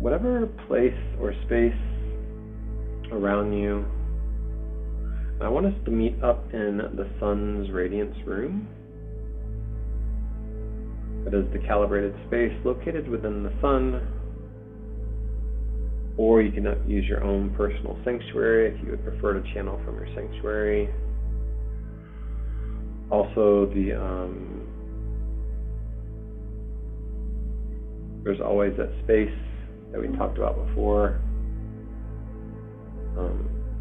whatever place or space around you. I want us to meet up in the sun's radiance room. That is the calibrated space located within the sun, or you can use your own personal sanctuary if you would prefer to channel from your sanctuary. Also, there's always that space that we talked about before,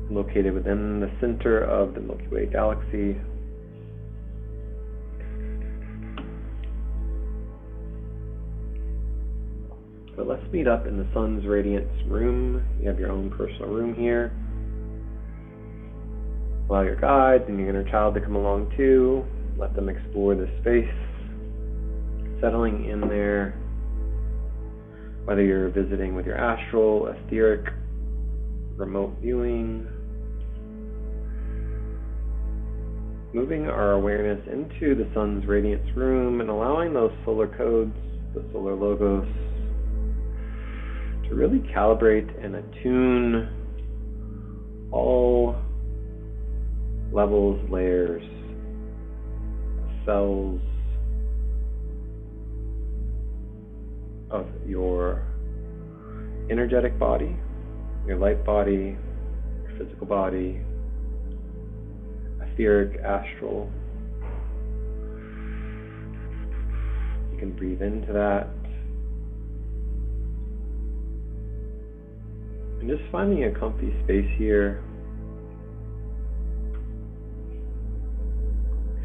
located within the center of the Milky Way galaxy. But let's meet up in the sun's radiance room. You have your own personal room here. Allow your guides and your inner child to come along too. Let them explore this space, settling in there, whether you're visiting with your astral, etheric, remote viewing. Moving our awareness into the sun's radiance room and allowing those solar codes, the solar logos, to really calibrate and attune all levels, layers, cells of your energetic body, your light body, your physical body, etheric, astral. You can breathe into that. And just finding a comfy space here.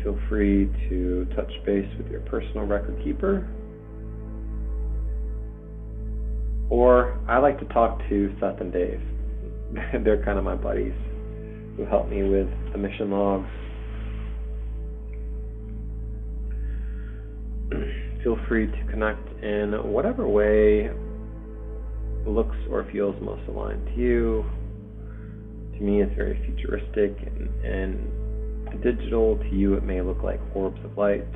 Feel free to touch base with your personal record keeper. Or I like to talk to Seth and Dave. They're kind of my buddies who help me with the mission logs. Feel free to connect in whatever way looks or feels most aligned to you. To me, it's very futuristic and digital. To you, it may look like orbs of light,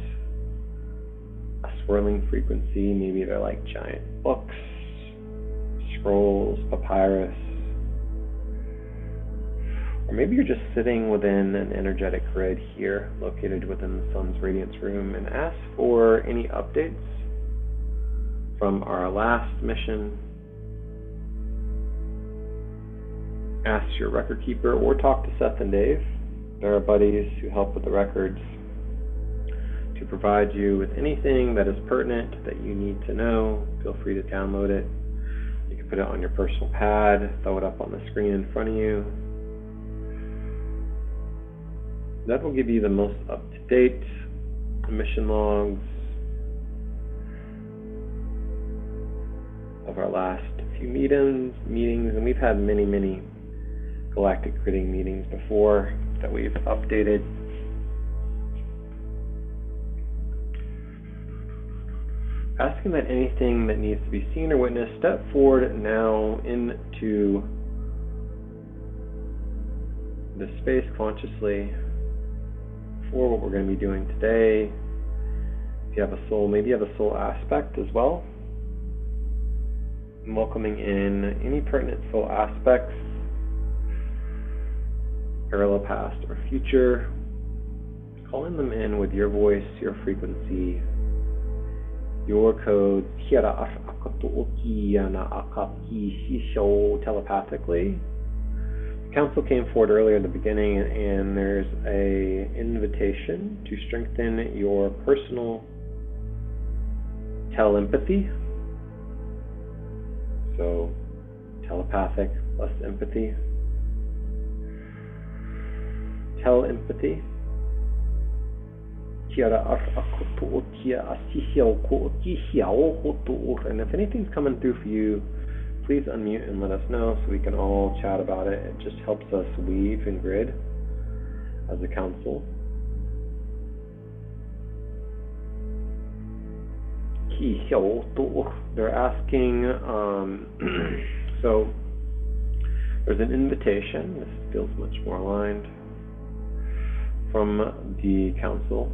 a swirling frequency. Maybe they're like giant books, scrolls, papyrus. Or maybe you're just sitting within an energetic grid here, located within the sun's radiance room, and ask for any updates from our last mission. Ask your record keeper or talk to Seth and Dave. They're our buddies who help with the records to provide you with anything that is pertinent that you need to know. Feel free to download it. You can put it on your personal pad, throw it up on the screen in front of you. That will give you the most up-to-date mission logs of our last few meetings, and we've had many galactic gridding meetings before that we've updated. Asking that anything that needs to be seen or witnessed, step forward now into the space consciously for what we're going to be doing today. If you have a soul, maybe you have a soul aspect as well. I'm welcoming in any pertinent soul aspects, parallel past or future, calling them in with your voice, your frequency, your code, telepathically. The council came forward earlier in the beginning, and there's an invitation to strengthen your personal telepathy. So, telepathic plus empathy. Telepathy. And if anything's coming through for you, please unmute and let us know so we can all chat about it. It just helps us weave and grid as a council. They're asking, so there's an invitation. This feels much more aligned from the council.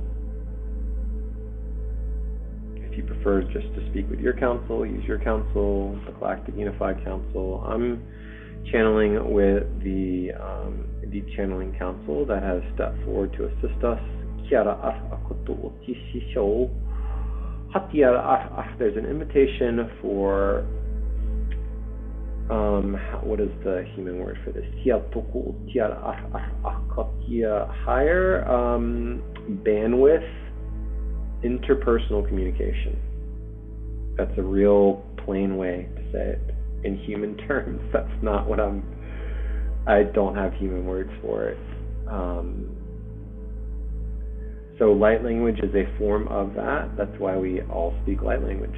If you prefer just to speak with your council, use your council, the Galactic Unified Council. I'm channeling with the Deep Channeling Council that has stepped forward to assist us. There's an invitation for what is the human word for this? Higher bandwidth interpersonal communication. That's a real plain way to say it in human terms. That's not what I don't have human words for it. So light language is a form of that. That's why we all speak light language.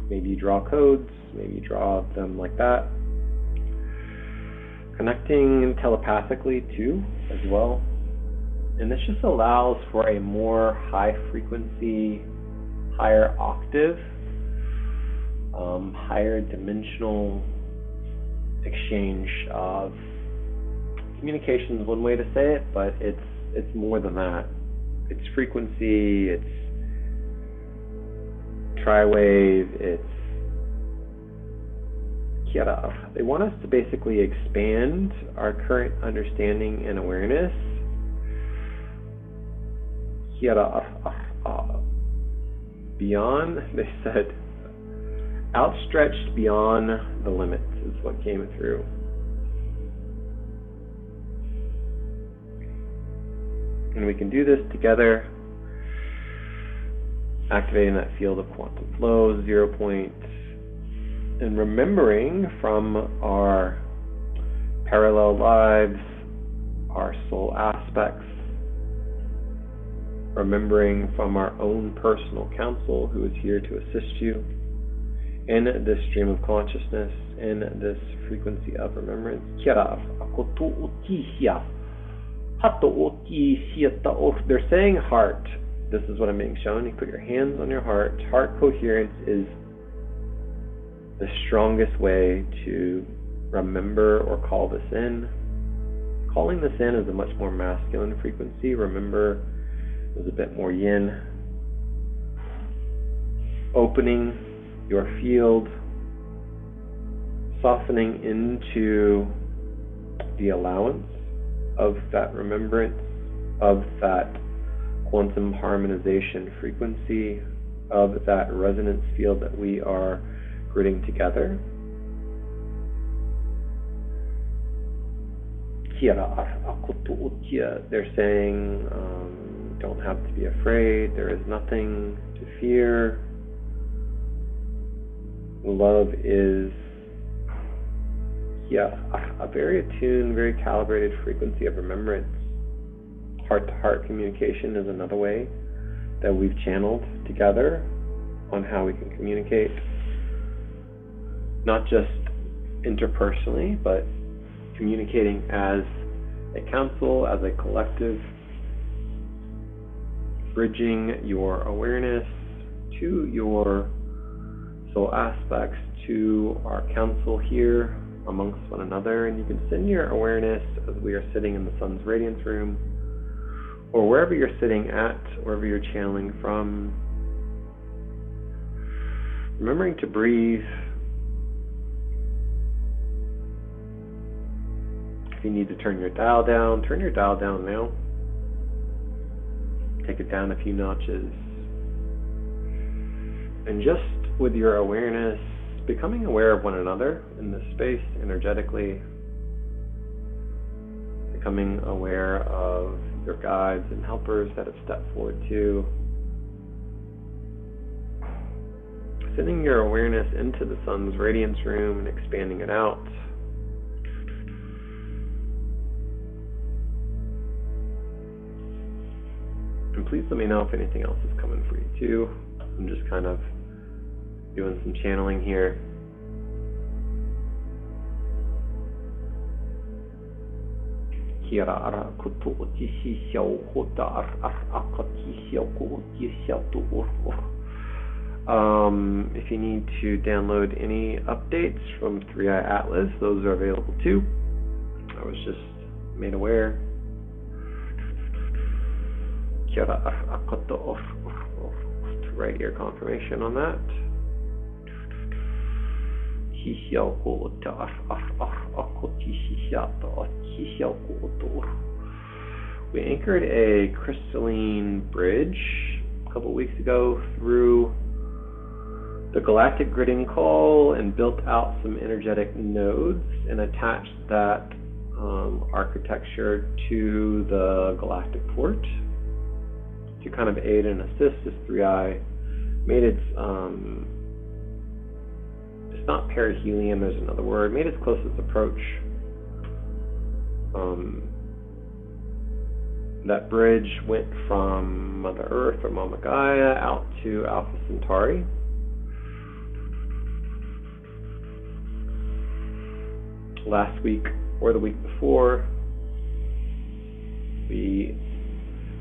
Maybe you draw codes, maybe you draw them like that. Connecting telepathically too, as well. And this just allows for a more high frequency, higher octave, higher dimensional exchange of communication is one way to say it, but it's more than that. It's frequency, it's tri-wave, it's Kiara. They want us to basically expand our current understanding and awareness. Kiara, beyond, they said, outstretched beyond the limits is what came through. And we can do this together, activating that field of quantum flow, 0 point, and remembering from our parallel lives, our soul aspects, remembering from our own personal counsel who is here to assist you in this stream of consciousness, in this frequency of remembrance. They're saying heart. This is what I'm being shown. You put your hands on your heart. Heart coherence is the strongest way to remember or call this in. Calling this in is a much more masculine frequency. Remember is a bit more yin. Opening your field, softening into the allowance of that remembrance, of that quantum harmonization frequency, of that resonance field that we are gridding together. They're saying, don't have to be afraid, there is nothing to fear. Love is a very attuned, very calibrated frequency of remembrance. Heart-to-heart communication is another way that we've channeled together on how we can communicate, not just interpersonally, but communicating as a council, as a collective, bridging your awareness to your soul aspects, to our council here amongst one another. And you can send your awareness as we are sitting in the sun's radiance room, or wherever you're sitting at, wherever you're channeling from, remembering to breathe. If you need to turn your dial down now. Take it down a few notches. And just with your awareness, becoming aware of one another in this space energetically, becoming aware of your guides and helpers that have stepped forward too. Sending your awareness into the sun's radiance room and expanding it out. And please let me know if anything else is coming for you too. I'm just kind of doing some channeling here. If you need to download any updates from 3i Atlas, those are available too. I was just made aware. Kia ora, akoto, right ear confirmation on that. We anchored a crystalline bridge a couple weeks ago through the galactic gridding call and built out some energetic nodes and attached that architecture to the galactic port to kind of aid and assist this 3i. Made its it's not perihelion, there's another word, made its closest approach. That bridge went from Mother Earth or Mama Gaia out to Alpha Centauri. Last week or the week before,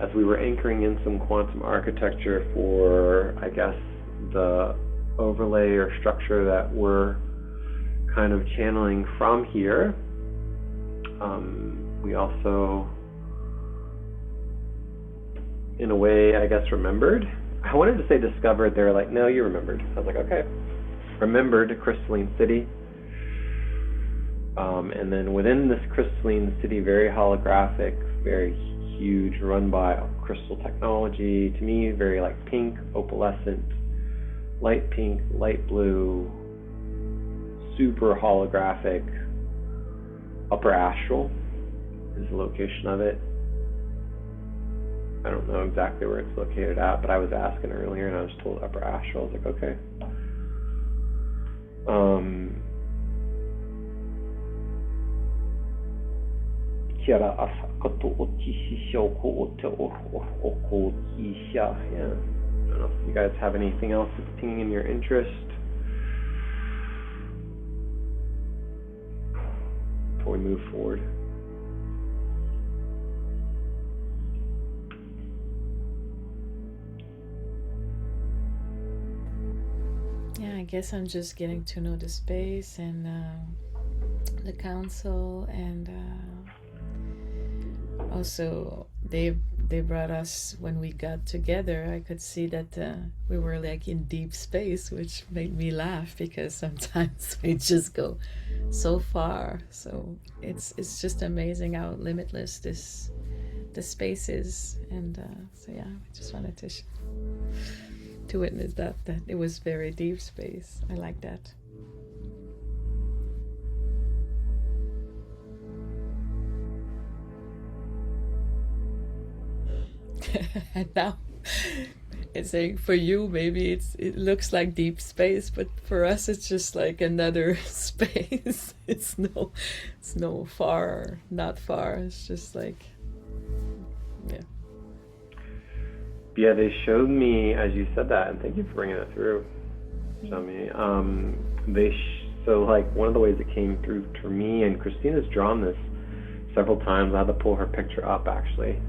as we were anchoring in some quantum architecture for, I guess, the overlay or structure that we're kind of channeling from here, we also, in a way, I guess, remembered. I wanted to say discovered. They're like, no, you remembered. I was like, okay. Remembered Crystalline City. And then within this Crystalline City, very holographic, very huge, run by crystal technology. To me, very like pink, opalescent, light pink, light blue, super holographic. Upper Astral is the location of it. I don't know exactly where it's located at, but I was asking earlier and I was told Upper Astral. I was like, okay. Yeah, I don't know if you guys have anything else that's pinging your interest before we move forward. Yeah, I guess I'm just getting to know the space and the council, and also they brought us, when we got together, I could see that we were like in deep space, which made me laugh because sometimes we just go so far. So it's just amazing how limitless the space is, and so yeah, I just wanted to witness that it was very deep space. I like that. And now it's saying for you maybe it looks like deep space, but for us it's just like another space. It's no far, not far. It's just like, yeah. Yeah, they showed me, as you said that, and thank you for bringing it through, Shami. So like one of the ways it came through for me, and Christina's drawn this several times. I had to pull her picture up actually.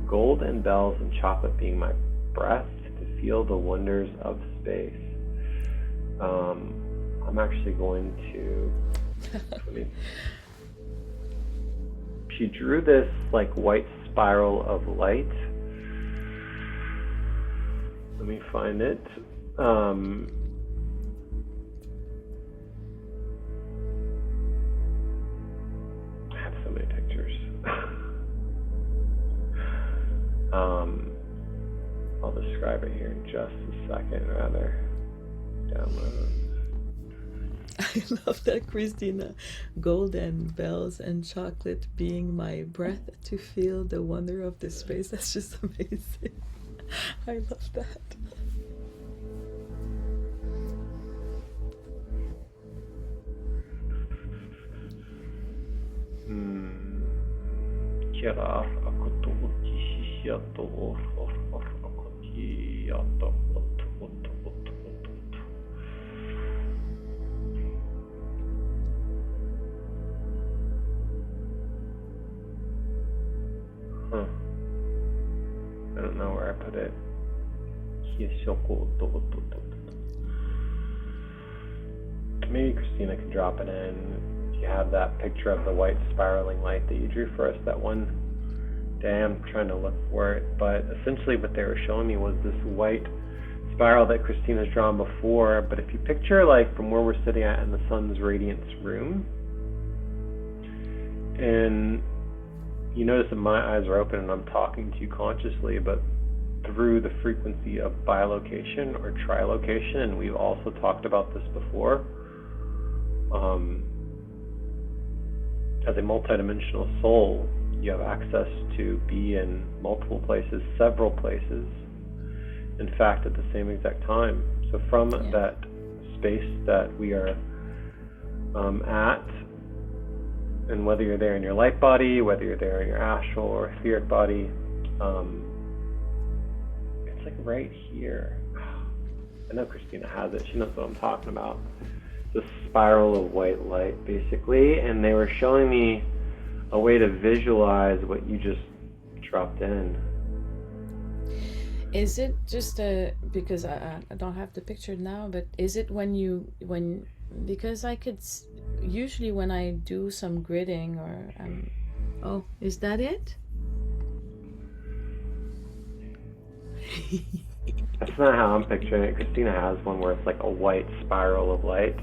Gold and bells and chocolate being my breath to feel the wonders of space. I'm actually going to. She drew this like white spiral of light. Let me find it. I have so many pictures. I'll describe it here in just a second, rather. Download. I love that, Christina. Golden bells and chocolate being my breath to feel the wonder of this space. That's just amazing. I love that. I don't know where I put it. Maybe Christina can drop it in. Do you have that picture of the white spiraling light that you drew for us? That one day. I'm trying to look for it, but essentially what they were showing me was this white spiral that Christina's drawn before. But if you picture like from where we're sitting at in the sun's radiance room, and you notice that my eyes are open and I'm talking to you consciously, but through the frequency of bilocation or trilocation, and we've also talked about this before, as a multidimensional soul, you have access to be in multiple places, several places, in fact, at the same exact time. So from that space that we are at, and whether you're there in your light body, whether you're there in your astral or etheric body, it's like right here. I know Christina has it. She knows what I'm talking about. The spiral of white light, basically. And they were showing me a way to visualize what you just dropped in. Is it just because I don't have the picture now, but is it because I could usually when I do some gridding or oh, is that it? That's not how I'm picturing it. Christina has one where it's like a white spiral of light.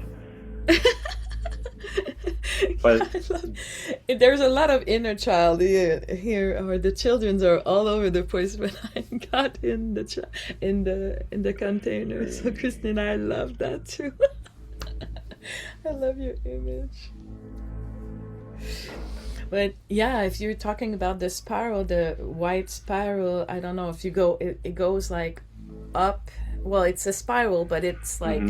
But there's a lot of inner child here, or the children's are all over the place when I got in the container. So Christina, I love that too. I love your image. But yeah, if you're talking about the spiral, the white spiral, I don't know if you go, it goes like up. Well, it's a spiral, but it's like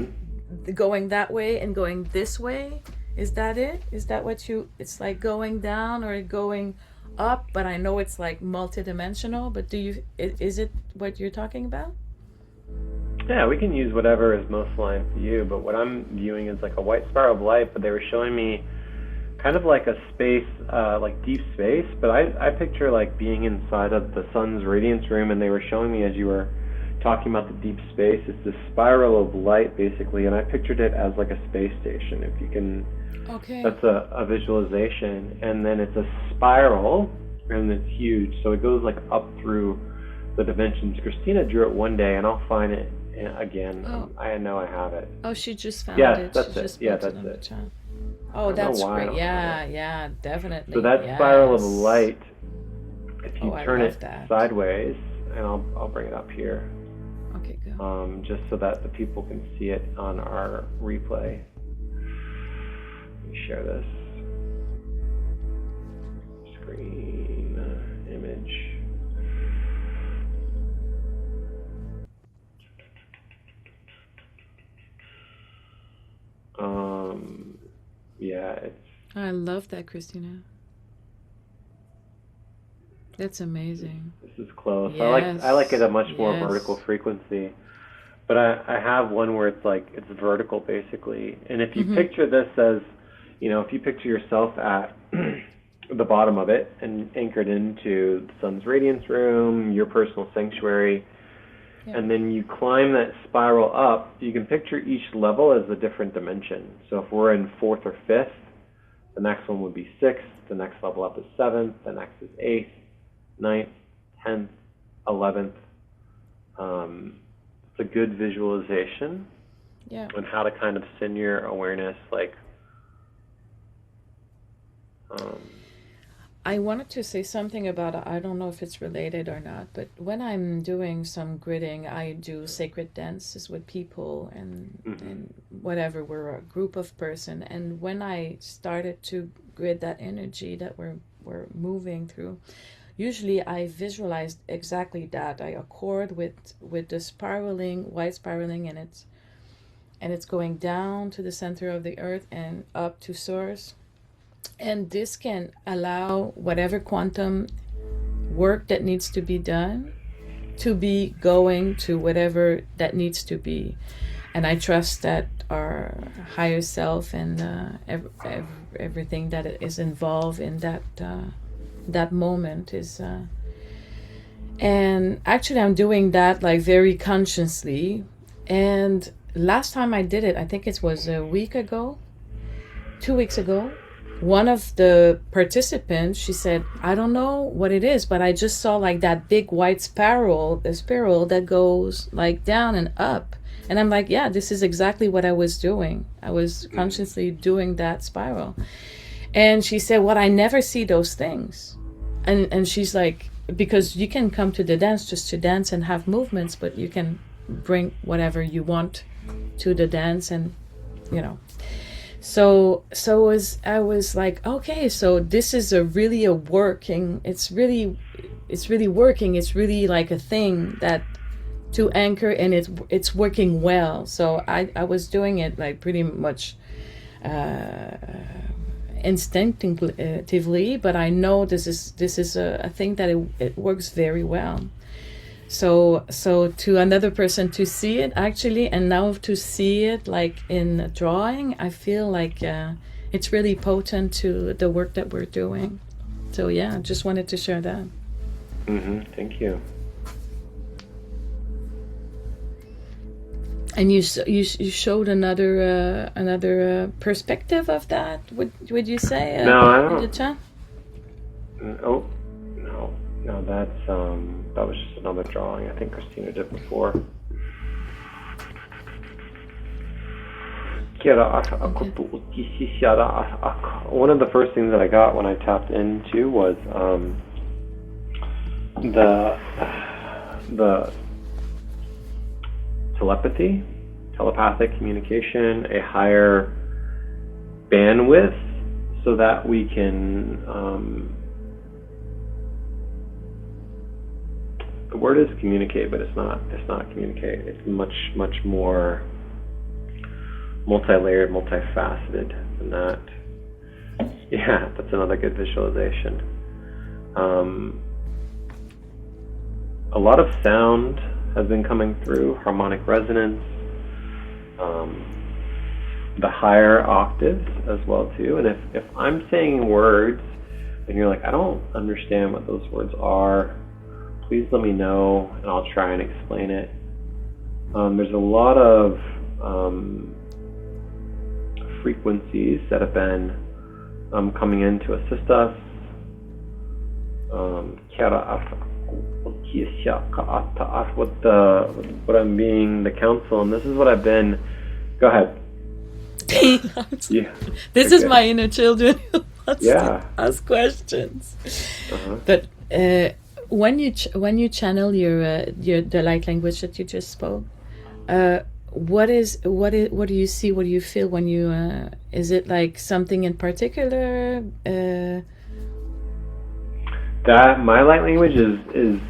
going that way and going this way. Is that it? Is that what it's like going down or going up? But I know it's like multidimensional, but is it what you're talking about? Yeah, we can use whatever is most aligned to you, but what I'm viewing is like a white spiral of light, but they were showing me kind of like a space, like deep space, but I picture like being inside of the sun's radiance room, and they were showing me as you were talking about the deep space, it's this spiral of light basically, and I pictured it as like a space station, if you can. Okay. That's a visualization, and then it's a spiral, and it's huge, so it goes like up through the dimensions. Christina drew it one day, and I'll find it again. Oh. I know I have it. Oh, she just found it. Yes, that's it. Yeah, that's it. Oh, that's great. Yeah, definitely. So that spiral of light, if you turn it sideways, and I'll bring it up here. Okay, good. Just so that the people can see it on our replay. Let me share this screen image. Yeah, it's. I love that, Christina. That's amazing. This is close. Yes. I like it a much more vertical frequency, but I have one where it's like it's vertical basically. And if you picture this as, if you picture yourself at the bottom of it and anchored into the sun's radiance room, your personal sanctuary. And then you climb that spiral up, you can picture each level as a different dimension. So if we're in 4th or 5th, the next one would be 6th, the next level up is 7th, the next is 8th, 9th, 10th, 11th. It's a good visualization on how to kind of send your awareness I wanted to say something about, I don't know if it's related or not, but when I'm doing some gridding, I do sacred dances with people and whatever, we're a group of person. And when I started to grid that energy that we're moving through, usually I visualized exactly that. I accord with the spiraling, white spiraling, and it's going down to the center of the earth and up to source. And this can allow whatever quantum work that needs to be done to be going to whatever that needs to be. And I trust that our higher self and everything that is involved in that moment is... And actually I'm doing that like very consciously. And last time I did it, I think it was a week ago, 2 weeks ago. one of the participants, she said, I don't know what it is, but I just saw like that big white spiral, the spiral that goes like down and up. And I'm like, yeah, this is exactly what I was doing. I was consciously doing that spiral. And she said, well, I never see those things. And she's like, because you can come to the dance just to dance and have movements, but you can bring whatever you want to the dance, and you know. So I was like, okay, so this is really a working. It's really working. It's really like a thing that to anchor, and it's working well. So I was doing it like pretty much instinctively, but I know this is a thing that it works very well. So to another person to see it actually, and now to see it like in a drawing, I feel like it's really potent to the work that we're doing. So yeah, just wanted to share that. Thank you. And you showed another perspective of that. Would you say? No, I don't. Oh, no, that's that was just another drawing. I think Christina did before. One of the first things that I got when I tapped into was the telepathic communication, a higher bandwidth, so that we can the word is communicate, but it's not communicate. It's much more multi-layered, multifaceted than that. Yeah, that's another good visualization. A lot of sound has been coming through, harmonic resonance, the higher octaves as well too. And if I'm saying words and you're like, I don't understand what those words are, please let me know and I'll try and explain it. There's a lot of frequencies that have been coming in to assist us. What I'm being the counsel, and this is what I've been. Go ahead. Yeah. This is my inner children who wants to ask questions. But when you channel your the light language that you just spoke, what do you see? What do you feel when you? Is it like something in particular? That my light language is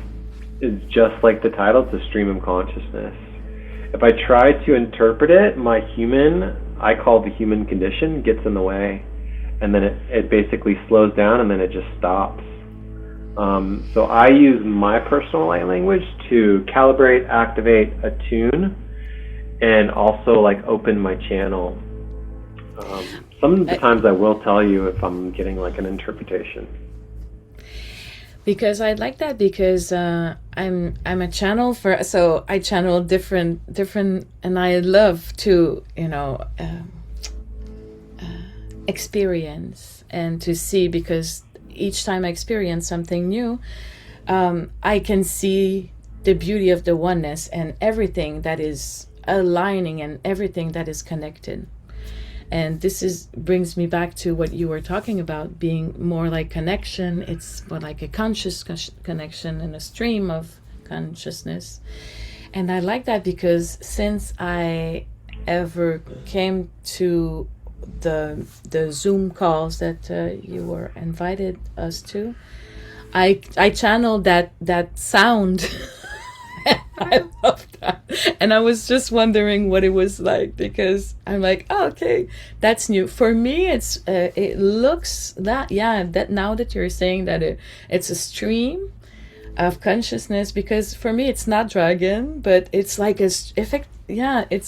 just like the title. It's a stream of consciousness. If I try to interpret it, my human, I call the human condition, gets in the way, and then it basically slows down, and then it just stops. So I use my personal light language to calibrate, activate, attune, and also like open my channel. Some of the times I will tell you if I'm getting like an interpretation. Because I like that, because I'm a channel so I channel different, and I love to experience and to see, because each time I experience something new, I can see the beauty of the oneness and everything that is aligning and everything that is connected. And this brings me back to what you were talking about, being more like connection. It's more like a conscious connection and a stream of consciousness. And I like that, because since I ever came to the Zoom calls that you were invited us to, I channeled that sound. I love that. And I was just wondering what it was like, because I'm like, oh, okay, that's new. For me, it looks that now that you're saying that it's a stream of consciousness, because for me it's not dragon, but it's like it's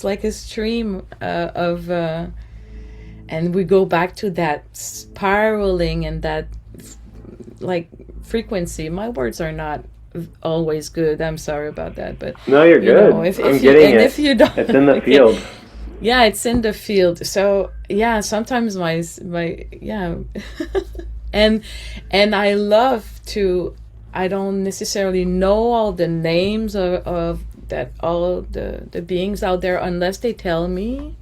like a stream of and we go back to that spiraling and that like frequency. My words are not always good. I'm sorry about that, but no, you're good. If I'm you, getting and it. If you don't, it's in the field. Yeah, it's in the field. So yeah, sometimes my yeah. and I love to, I don't necessarily know all the names of that all the beings out there unless they tell me.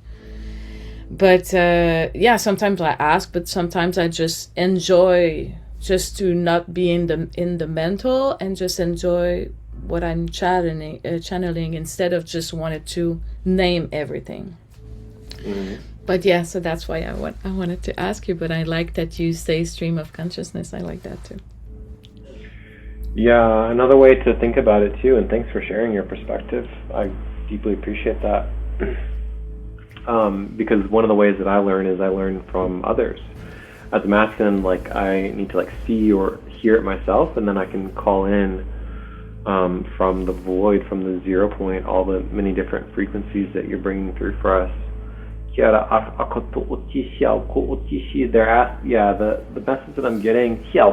But yeah, sometimes I ask, but sometimes I just enjoy just to not be in the mental and just enjoy what I'm channeling instead of just wanted to name everything. But yeah, so that's why I wanted to ask you. But I like that you say stream of consciousness. I like that too. Yeah, another way to think about it too, and thanks for sharing your perspective. I deeply appreciate that. Because one of the ways that I learn from others. As a masculine, like I need to like see or hear it myself, and then I can call in from the void, from the 0 point, all the many different frequencies that you're bringing through for us. They're asked, yeah, the message that I'm getting. So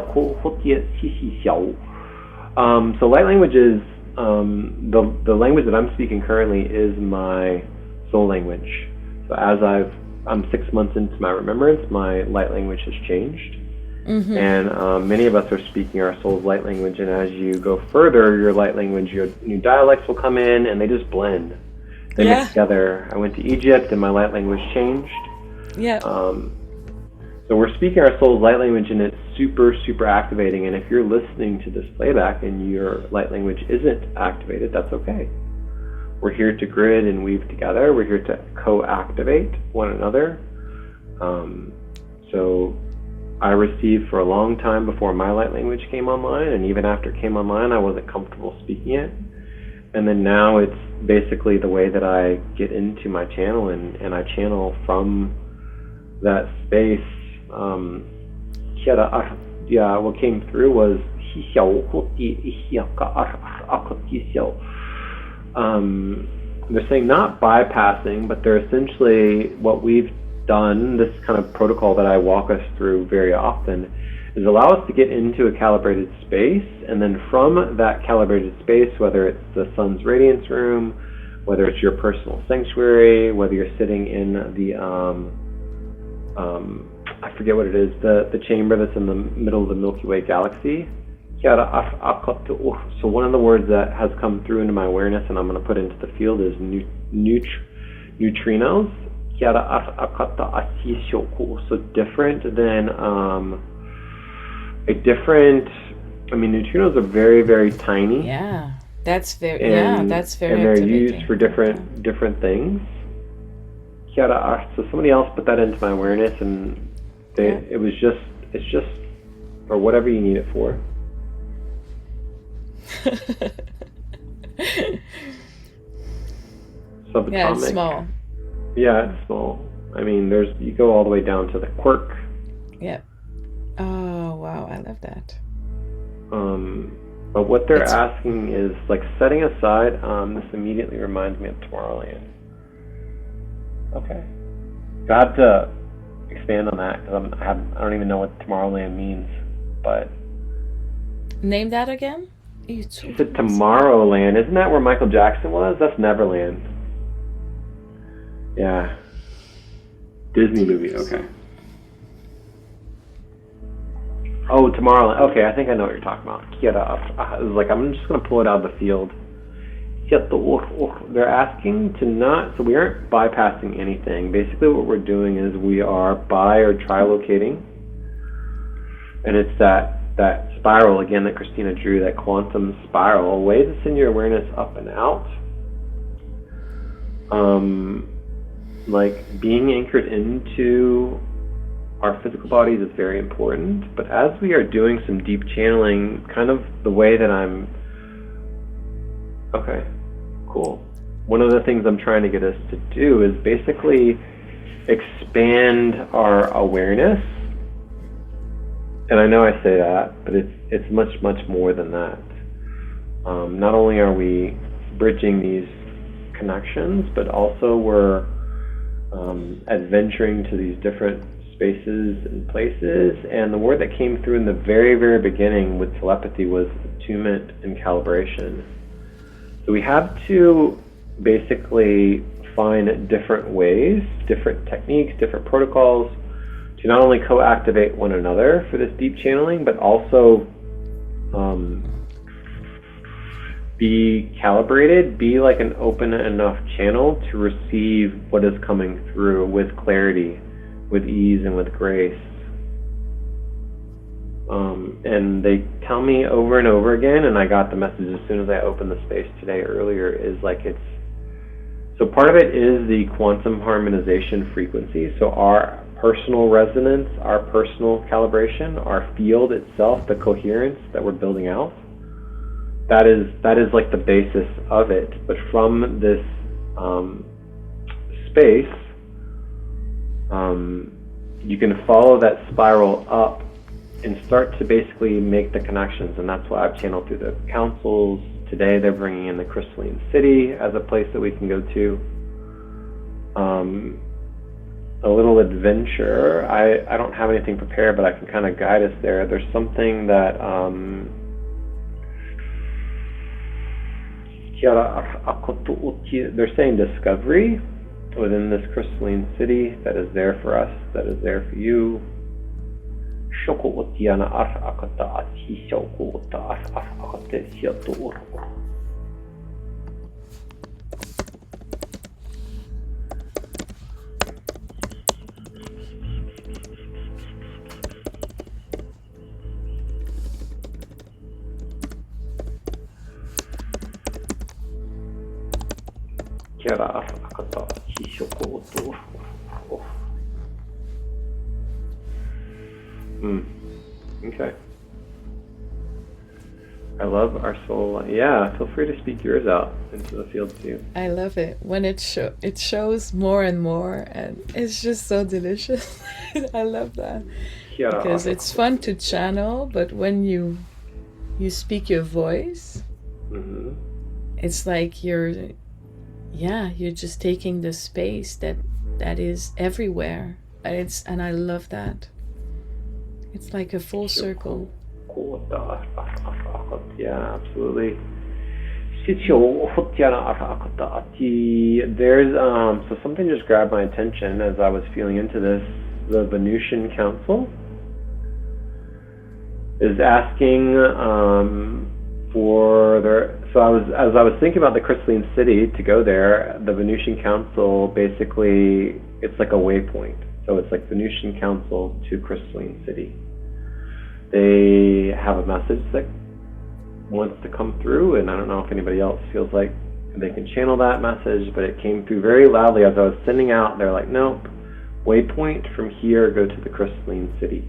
light language is the language that I'm speaking currently is my soul language. So as I'm 6 months into my remembrance, my light language has changed. And many of us are speaking our soul's light language, and as you go further, your light language, your new dialects will come in, and they just blend. They mix together. I went to Egypt, and my light language changed. Yeah. So we're speaking our soul's light language, and it's super, super activating. And if you're listening to this playback and your light language isn't activated, that's okay. We're here to grid and weave together. We're here to co-activate one another. So I received for a long time before my light language came online, and even after it came online, I wasn't comfortable speaking it. And then now it's basically the way that I get into my channel, and I channel from that space. What came through was they're saying not bypassing, but they're essentially what we've done, this kind of protocol that I walk us through very often, is allow us to get into a calibrated space, and then from that calibrated space, whether it's the sun's radiance room, whether it's your personal sanctuary, whether you're sitting in the I forget what it is, the chamber that's in the middle of the Milky Way galaxy. So one of the words that has come through into my awareness and I'm going to put into the field is neutrinos. So different than neutrinos are very, very tiny. Yeah, that's very. And that's very. And they're activating. used for different things. So somebody else put that into my awareness, and it's just for whatever you need it for. Subatomic. Yeah, it's small. Yeah, it's small. I mean, you go all the way down to the quark. Yeah. Oh wow, I love that. But what they're asking is like setting aside. This immediately reminds me of Tomorrowland. Okay. Got to expand on that because I don't even know what Tomorrowland means, but. Name that again. She said Tomorrowland. Isn't that where Michael Jackson was? That's Neverland. Yeah. Disney movie. Okay. Oh, Tomorrowland. Okay, I think I know what you're talking about. I was like, I'm just going to pull it out of the field. They're asking to not, so we aren't bypassing anything. Basically what we're doing is we are bi or trilocating. And it's that spiral, again, that Christina drew, that quantum spiral, a way to send your awareness up and out. Like being anchored into our physical bodies is very important, but as we are doing some deep channeling, kind of the way that okay, cool. One of the things I'm trying to get us to do is basically expand our awareness. And I know I say that, but it's much, much more than that. Not only are we bridging these connections, but also we're adventuring to these different spaces and places. And the word that came through in the very, very beginning with telepathy was attunement and calibration. So we have to basically find different ways, different techniques, different protocols to not only co-activate one another for this deep channeling, but also be calibrated, be like an open enough channel to receive what is coming through with clarity, with ease, and with grace. And they tell me over and over again, and I got the message as soon as I opened the space today earlier, is like so part of it is the quantum harmonization frequency. So our personal resonance, our personal calibration, our field itself, the coherence that we're building out, that is like the basis of it. But from this space, you can follow that spiral up and start to basically make the connections. And that's why I've channeled through the councils. Today they're bringing in the Crystalline City as a place that we can go to. A little adventure. I don't have anything prepared, but I can kind of guide us there. There's something that they're saying discovery within this Crystalline City that is there for us, that is there for you. Okay. I love our soul. Yeah, feel free to speak yours out into the field too. I love it when it shows more and more, and it's just so delicious. I love that because it's fun to channel, but when you speak your voice, it's like you're just taking the space that is everywhere, and I love that. It's like a full circle. Yeah, absolutely. There's so something just grabbed my attention as I was feeling into this. The Venusian Council is asking for their. So as I was thinking about the Crystalline City to go there, the Venusian Council basically it's like a waypoint. So it's like Venusian Council to Crystalline City. They have a message that wants to come through, and I don't know if anybody else feels like they can channel that message, but it came through very loudly as I was sending out. They're like, nope, waypoint from here, go to the Crystalline City.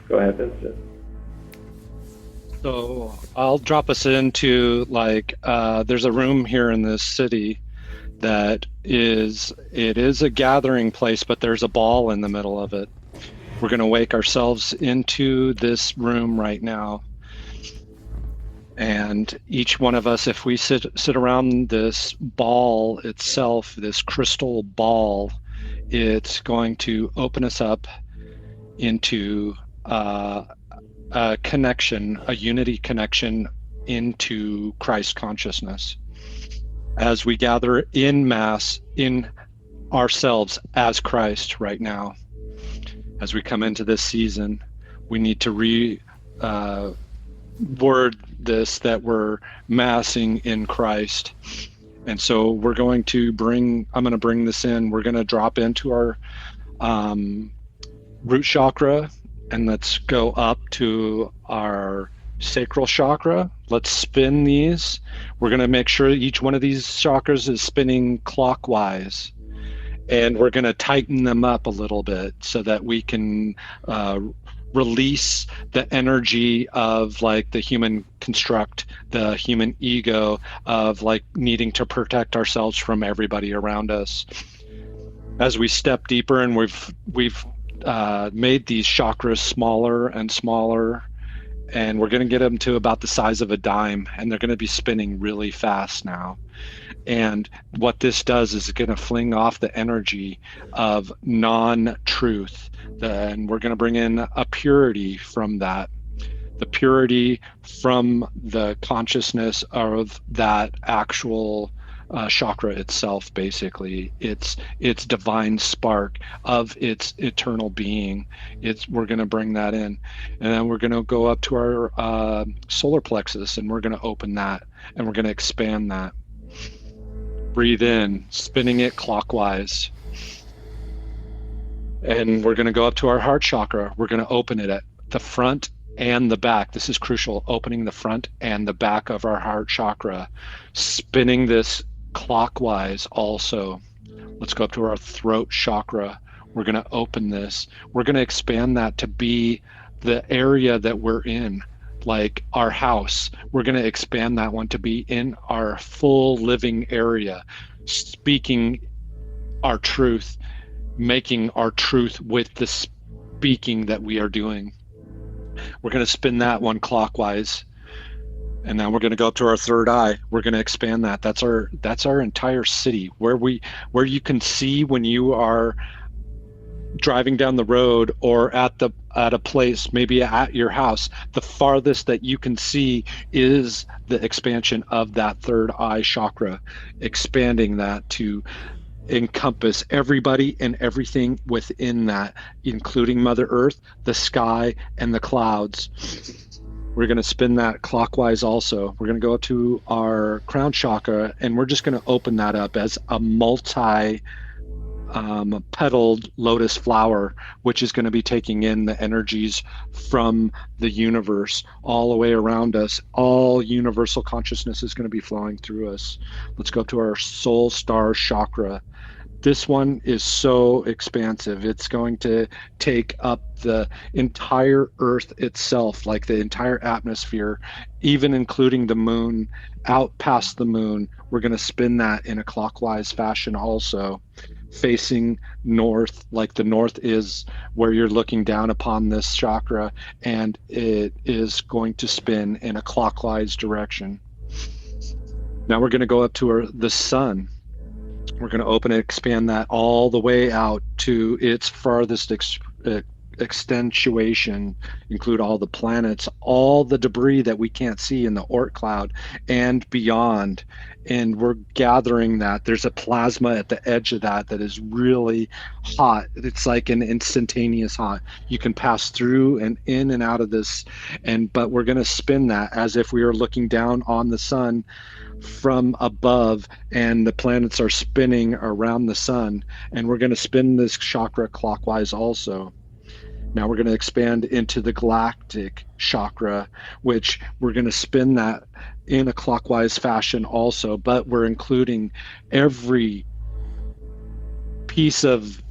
Go ahead, Vincent. So I'll drop us into there's a room here in this city that is a gathering place, but there's a ball in the middle of it. We're going to wake ourselves into this room right now, and each one of us, if we sit around this ball itself, this crystal ball, it's going to open us up into a connection, a unity connection into Christ consciousness. As we gather in mass in ourselves as Christ right now, as we come into this season, we need to word this that we're massing in Christ. And so we're going to I'm going to bring this in. We're going to drop into our root chakra, and let's go up to our sacral chakra. Let's spin these. We're going to make sure each one of these chakras is spinning clockwise, and we're going to tighten them up a little bit so that we can release the energy of like the human construct, the human ego of like needing to protect ourselves from everybody around us. As we step deeper, and we've made these chakras smaller and smaller, and we're going to get them to about the size of a dime, and they're going to be spinning really fast now. And what this does is it's going to fling off the energy of non-truth, and we're going to bring in a purity from that the purity from the consciousness of that actual chakra itself. Basically, its divine spark of its eternal being. We're going to bring that in, and then we're going to go up to our solar plexus, and we're going to open that, and we're going to expand that. Breathe in, spinning it clockwise, and we're going to go up to our heart chakra. We're going to open it at the front and the back. This is crucial, opening the front and the back of our heart chakra, spinning this clockwise also. Let's go up to our throat chakra. We're going to open this. We're going to expand that to be the area that we're in, like our house. We're going to expand that one to be in our full living area, speaking our truth, making our truth with the speaking that we are doing. We're going to spin that one clockwise. And now we're going to go up to our third eye. We're going to expand that. That's our entire city, where you can see when you are driving down the road or at a place, maybe at your house. The farthest that you can see is the expansion of that third eye chakra, expanding that to encompass everybody and everything within that, including Mother Earth, the sky, and the clouds. We're going to spin that clockwise also. We're going to go up to our crown chakra, and we're just going to open that up as a multi-petaled lotus flower, which is going to be taking in the energies from the universe all the way around us. All universal consciousness is going to be flowing through us. Let's go up to our soul star chakra. This one is so expansive. It's going to take up the entire Earth itself, like the entire atmosphere, even including the moon, out past the moon. We're going to spin that in a clockwise fashion also, facing north, like the north is where you're looking down upon this chakra, and it is going to spin in a clockwise direction. Now we're going to go up to the sun. We're going to open and expand that all the way out to its farthest extensuation, include all the planets, all the debris that we can't see in the Oort cloud and beyond. And we're gathering that. There's a plasma at the edge of that is really hot. It's like an instantaneous hot. You can pass through and in and out of this, but we're going to spin that as if we were looking down on the sun from above, and the planets are spinning around the sun, and we're going to spin this chakra clockwise also. Now we're going to expand into the galactic chakra, which we're going to spin that in a clockwise fashion also, but we're including every piece of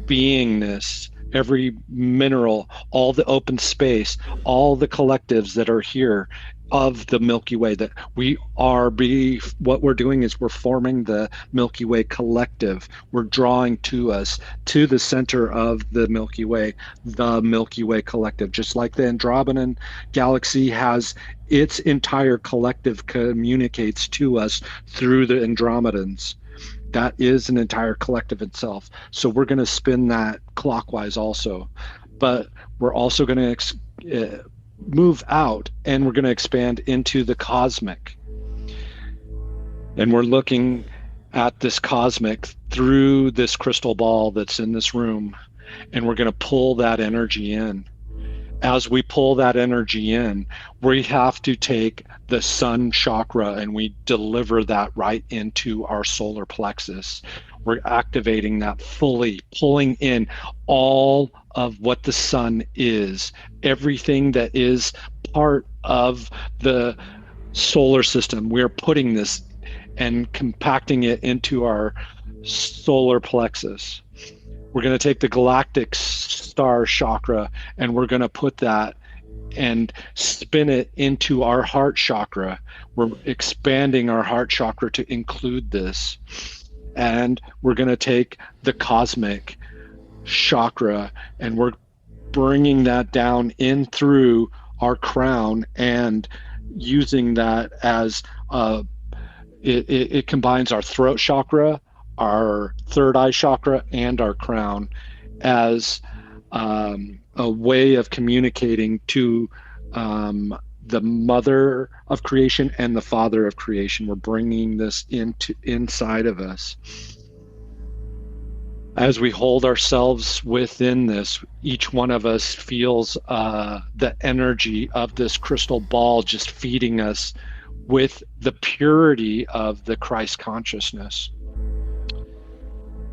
beingness, every mineral, all the open space, all the collectives that are here of the Milky Way, that we are what we're doing is we're forming the Milky Way collective. We're drawing to us, to the center of the Milky Way collective, just like the Andromedan galaxy has its entire collective communicates to us through the Andromedans. That is an entire collective itself. So we're going to spin that clockwise also, but we're also going to move out, and we're going to expand into the cosmic, and we're looking at this cosmic through this crystal ball that's in this room, and we're going to pull that energy in. As we pull that energy in, we have to take the sun chakra and we deliver that right into our solar plexus. We're activating that fully, pulling in all of what the sun is, everything that is part of the solar system. We're putting this and compacting it into our solar plexus. We're going to take the galactic star chakra and we're going to put that and spin it into our heart chakra. We're expanding our heart chakra to include this. And we're going to take the cosmic chakra and we're bringing that down in through our crown and using that as it combines our throat chakra, our third eye chakra, and our crown as a way of communicating to the mother of creation and the father of creation. We're bringing this inside of us. As we hold ourselves within this, each one of us feels the energy of this crystal ball just feeding us with the purity of the Christ consciousness.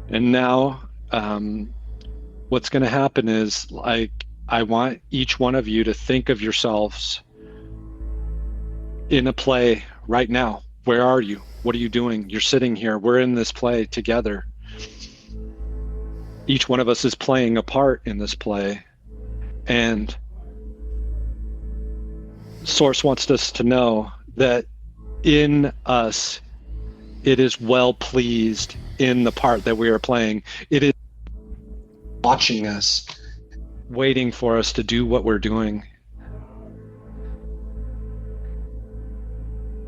And now what's going to happen is, like, I want each one of you to think of yourselves in a play right now. Where are you? What are you doing? You're sitting here. We're in this play together. Each one of us is playing a part in this play. And Source wants us to know that in us, it is well pleased in the part that we are playing. It is watching us, waiting for us to do what we're doing.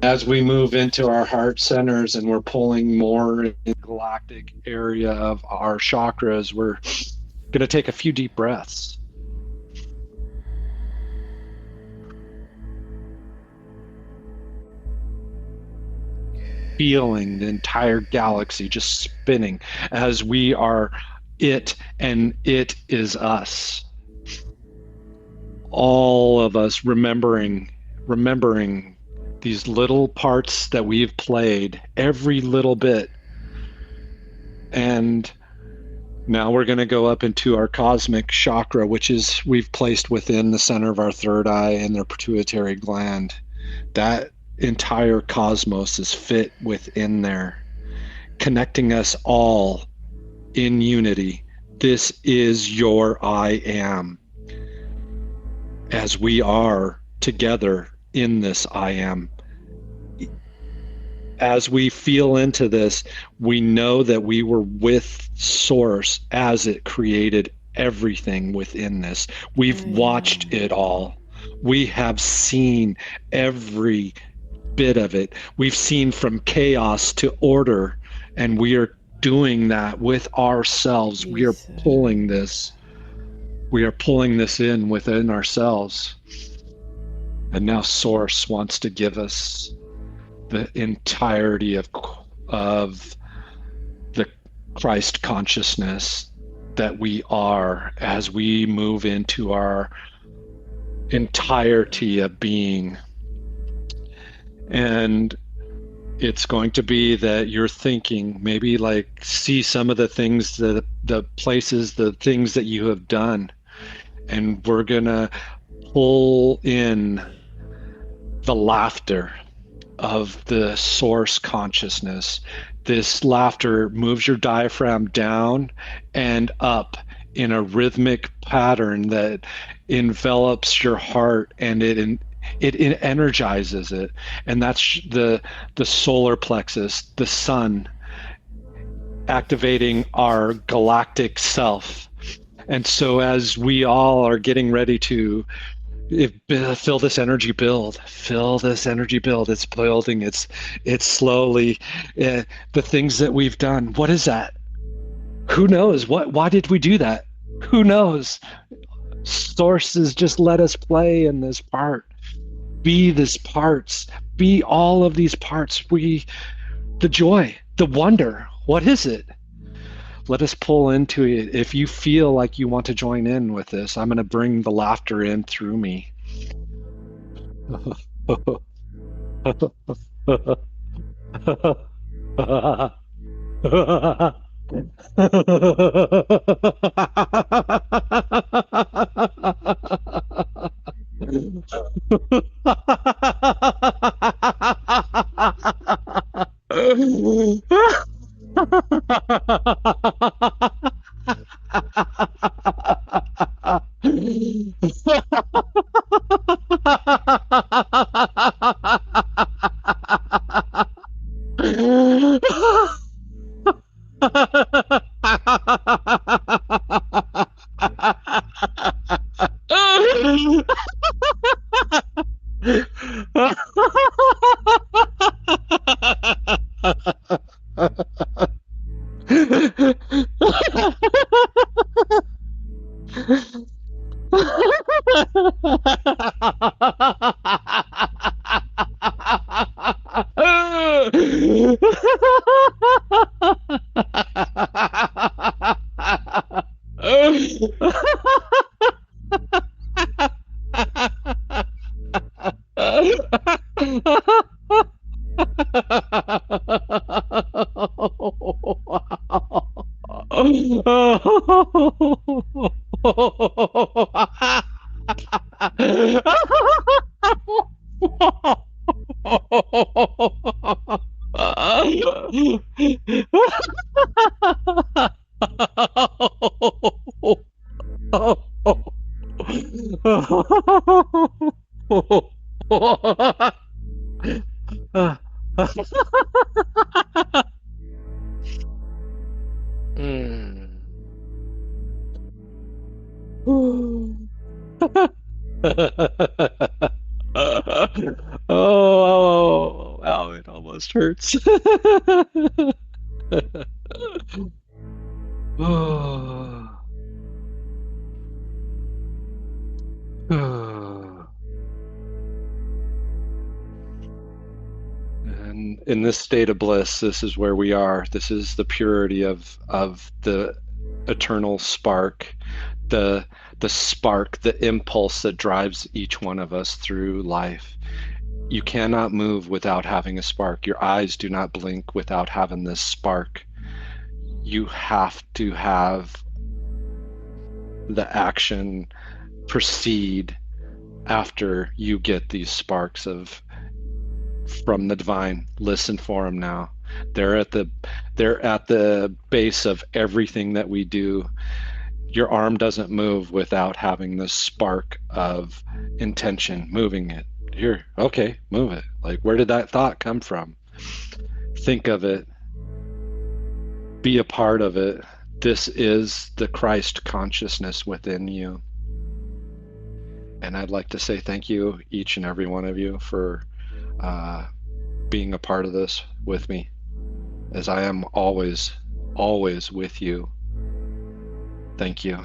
As we move into our heart centers and we're pulling more in the galactic area of our chakras, we're going to take a few deep breaths. Feeling the entire galaxy just spinning as we are it and it is us. All of us remembering these little parts that we've played, every little bit. And now we're going to go up into our cosmic chakra, which is we've placed within the center of our third eye and the pituitary gland. That entire cosmos is fit within there, connecting us all in unity. This is your I am. As we are together in this I am. As we feel into this, we know that we were with Source as it created everything within this. We've watched it all. We have seen every bit of it. We've seen from chaos to order, and we are doing that with ourselves. We are pulling this. We are pulling this in within ourselves. And now Source wants to give us the entirety of the Christ consciousness that we are as we move into our entirety of being. And it's going to be that you're thinking, maybe like see some of the things, the places, the things that you have done. And we're going to pull in the laughter of the Source consciousness. This laughter moves your diaphragm down and up in a rhythmic pattern that envelops your heart, and it energizes it. And that's the solar plexus, the sun, activating our galactic self. And so as we all are getting ready to feel this energy build, it's building, it's slowly, the things that we've done, what is that? Who knows? Why did we do that? Who knows? Sources just let us play in this part. Be this parts, be all of these parts. The joy, the wonder, what is it? Let us pull into it. If you feel like you want to join in with this, I'm going to bring the laughter in through me. Oh, wow, it almost hurts. Oh. And in this state of bliss, this is where we are. This is the purity of the eternal spark, the spark, the impulse that drives each one of us through life. You cannot move without having a spark. Your eyes do not blink without having this spark. You have to have the action proceed after you get these sparks of from the divine. Listen for them now. They're at the base of everything that we do. Your arm doesn't move without having this spark of intention, moving it. Here, okay, move it. Like, where did that thought come from? Think of it. Be a part of it. This is the Christ consciousness within you. And I'd like to say thank you, each and every one of you, for being a part of this with me, as I am always, always with you. Thank you.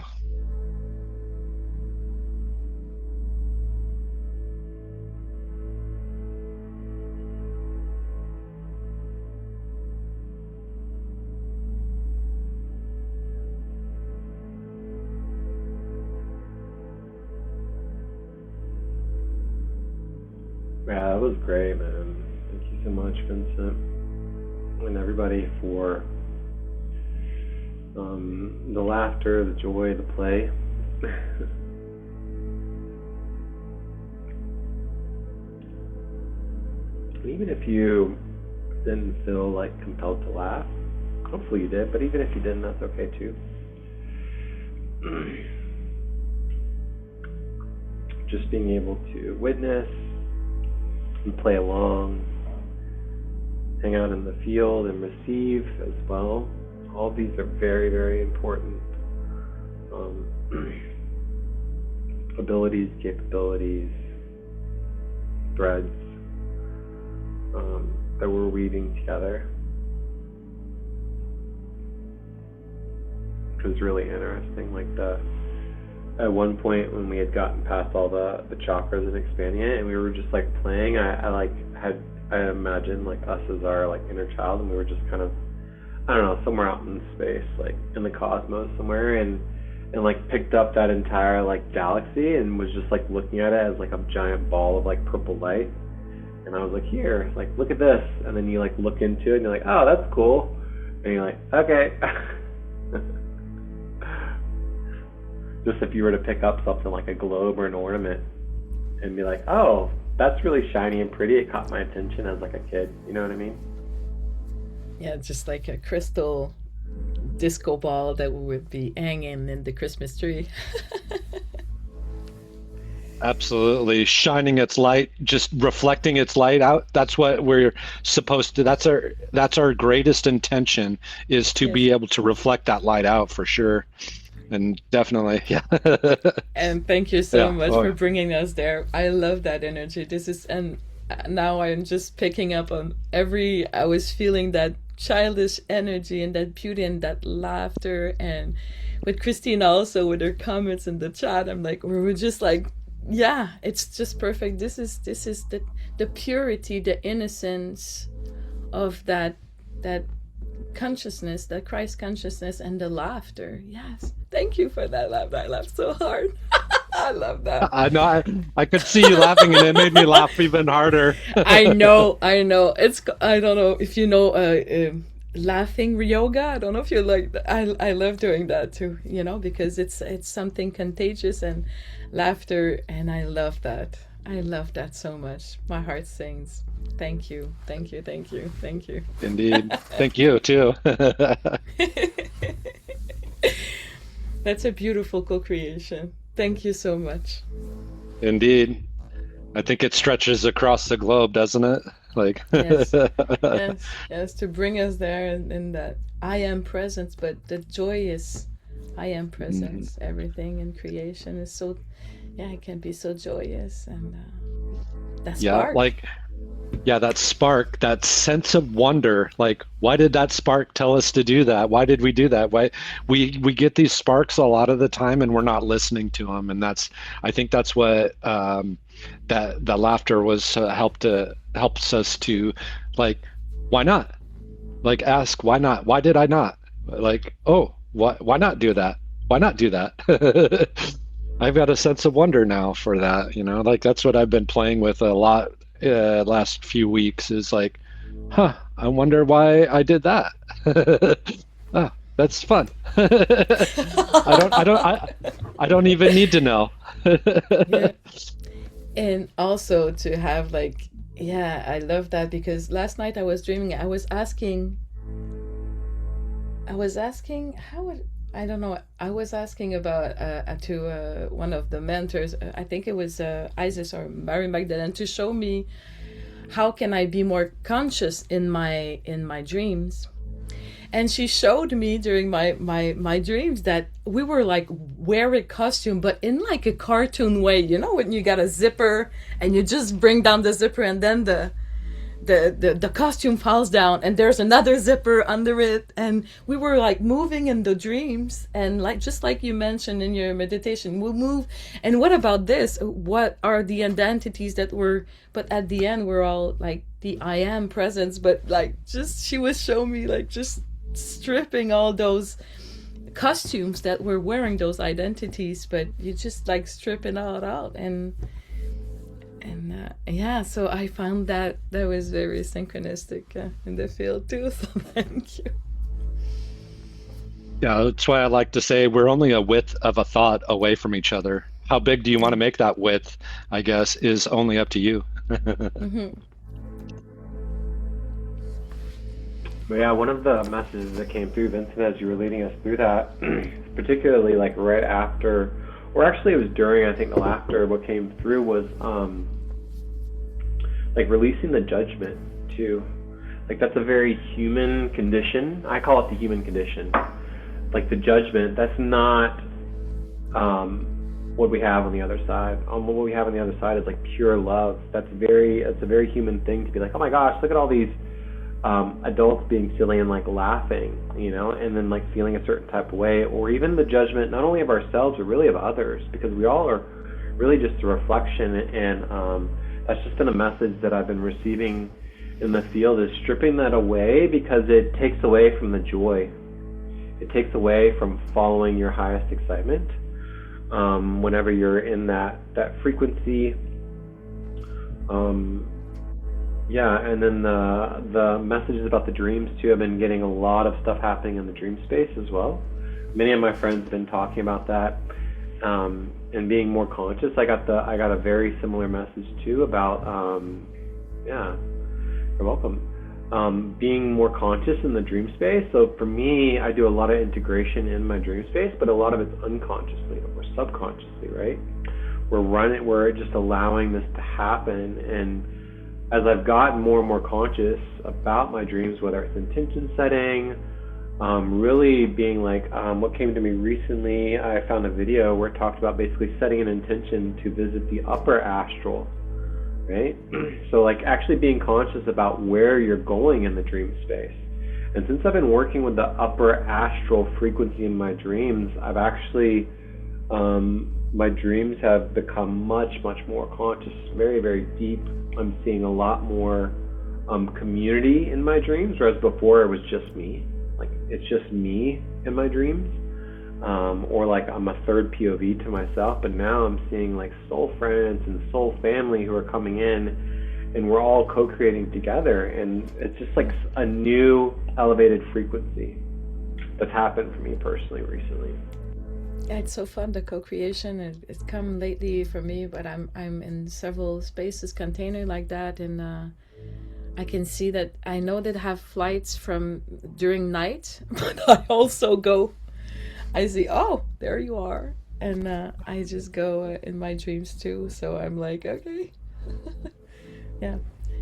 Yeah, that was great, man. Thank you so much, Vincent, and everybody, for the laughter, the joy, the play. Even if you didn't feel like compelled to laugh, hopefully you did, but even if you didn't, that's okay too. Just being able to witness and play along, hang out in the field and receive as well. All these are very, very important abilities, capabilities, threads that we're weaving together. It was really interesting. Like at one point when we had gotten past all the chakras and expanding it, and we were just like playing, I imagined like us as our like inner child, and we were just kind of, I don't know, somewhere out in space, like in the cosmos somewhere, and like picked up that entire like galaxy and was just like looking at it as like a giant ball of like purple light. And I was like, here, like look at this. And then you like look into it and you're like, oh, that's cool. And you're like, okay. Just if you were to pick up something like a globe or an ornament and be like, oh, that's really shiny and pretty, it caught my attention as like a kid. You know what I mean? Yeah, just like a crystal disco ball that would be hanging in the Christmas tree. Absolutely. Shining its light, just reflecting its light out. That's what we're supposed to, that's our greatest intention, is to be able to reflect that light out, for sure. And definitely, yeah. And thank you so much for bringing us there. I love that energy. And now I'm just picking up on I was feeling that childish energy and that beauty and that laughter. And with Christine also, with her comments in the chat, I'm like, we were just like, yeah, it's just perfect. This is the purity, the innocence of that consciousness, that Christ consciousness, and the laughter. Yes, thank you for that laugh. I laughed so hard. I love that. I know. I could see you laughing, and it made me laugh even harder. I know. It's, I don't know if you know laughing yoga. I don't know if you like that. I love doing that too, you know, because it's something contagious, and laughter, and I love that. I love that so much. My heart sings. Thank you. Thank you. Thank you. Thank you. Indeed. Thank you too. That's a beautiful co-creation. Thank you so much. Indeed. I think it stretches across the globe, doesn't it? Like Yes. Yes, to bring us there, in that I am presence, but the joy is I am presence. Everything in creation is so, it can be so joyous, and that spark. That spark, that sense of wonder. Like, why did that spark tell us to do that? Why did we do that? Why we get these sparks a lot of the time, and we're not listening to them. And I think that's what that the laughter was helps us to, like, why not? Like, ask why not? Why did I not? Like, oh, why not do that? Why not do that? I've got a sense of wonder now for that. You know, like that's what I've been playing with a lot. Last few weeks is like, I wonder why I did that. That's fun. I don't even need to know. Yeah. And also to have, like, I love that, because last night I was dreaming. I was asking I don't know. I was asking about to one of the mentors. I think it was Isis or Mary Magdalene, to show me how can I be more conscious in my dreams. And she showed me during my dreams that we were like wearing costume, but in like a cartoon way. You know, when you got a zipper and you just bring down the zipper, and then the costume falls down, and there's another zipper under it, and we were like moving in the dreams, and like just like you mentioned in your meditation, we'll move. And what about this? What are the identities that were? But at the end, we're all like the I am presence. But like, just she was showing me like just stripping all those costumes that we're wearing, those identities, but you just like stripping all out. And so I found that was very synchronistic in the field too. So thank you. Yeah, that's why I like to say we're only a width of a thought away from each other. How big do you want to make that width, I guess, is only up to you. But yeah, one of the messages that came through, Vincent, as you were leading us through that, particularly like right after, or actually it was during, I think, the laughter, what came through was like releasing the judgment too. Like that's a very human condition. I call it the human condition. Like the judgment, that's not what we have on the other side. What we have on the other side is like pure love. It's a very human thing to be like, oh my gosh, look at all these adults being silly and like laughing, you know, and then like feeling a certain type of way, or even the judgment not only of ourselves but really of others, because we all are really just a reflection. And that's just been a message that I've been receiving in the field, is stripping that away, because it takes away from the joy. It takes away from following your highest excitement. Whenever you're in that frequency, and then the messages about the dreams too. I've been getting a lot of stuff happening in the dream space as well. Many of my friends have been talking about that, and being more conscious. I got a very similar message too about you're welcome. Being more conscious in the dream space. So for me, I do a lot of integration in my dream space, but a lot of it's unconsciously or subconsciously, right? We're just allowing this to happen. And as I've gotten more and more conscious about my dreams, whether it's intention setting, really being like, what came to me recently, I found a video where it talked about basically setting an intention to visit the upper astral, right? So like actually being conscious about where you're going in the dream space. And since I've been working with the upper astral frequency in my dreams, I've actually, my dreams have become much, much more conscious, very, very deep. I'm seeing a lot more community in my dreams, whereas before it was just me. Like, it's just me in my dreams, or like I'm a third POV to myself. But now I'm seeing like soul friends and soul family who are coming in, and we're all co-creating together, and it's just like a new elevated frequency that's happened for me personally recently. Yeah, it's so fun, the co-creation. It's come lately for me, but I'm in several spaces container like that, and I can see that. I know that I have flights from during night, but I also go, I see, oh, there you are, and I just go in my dreams too. So I'm like, okay. Yeah,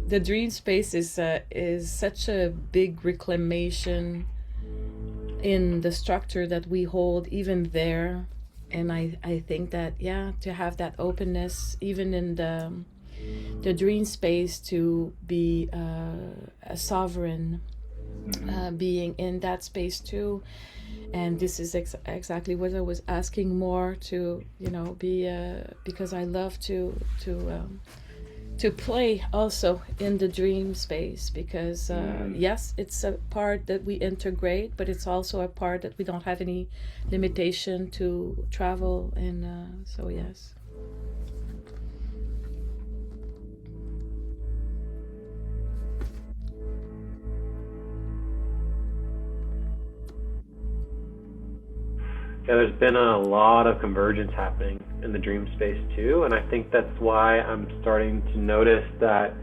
the dream space is such a big reclamation in the structure that we hold even there. And I think that, yeah, to have that openness even in the dream space, to be a sovereign being in that space too. And this is exactly what I was asking more to, be because I love to play also in the dream space, because yes, it's a part that we integrate, but it's also a part that we don't have any limitation to travel, and so yes. Yeah, there's been a lot of convergence happening in the dream space too, and I think that's why I'm starting to notice that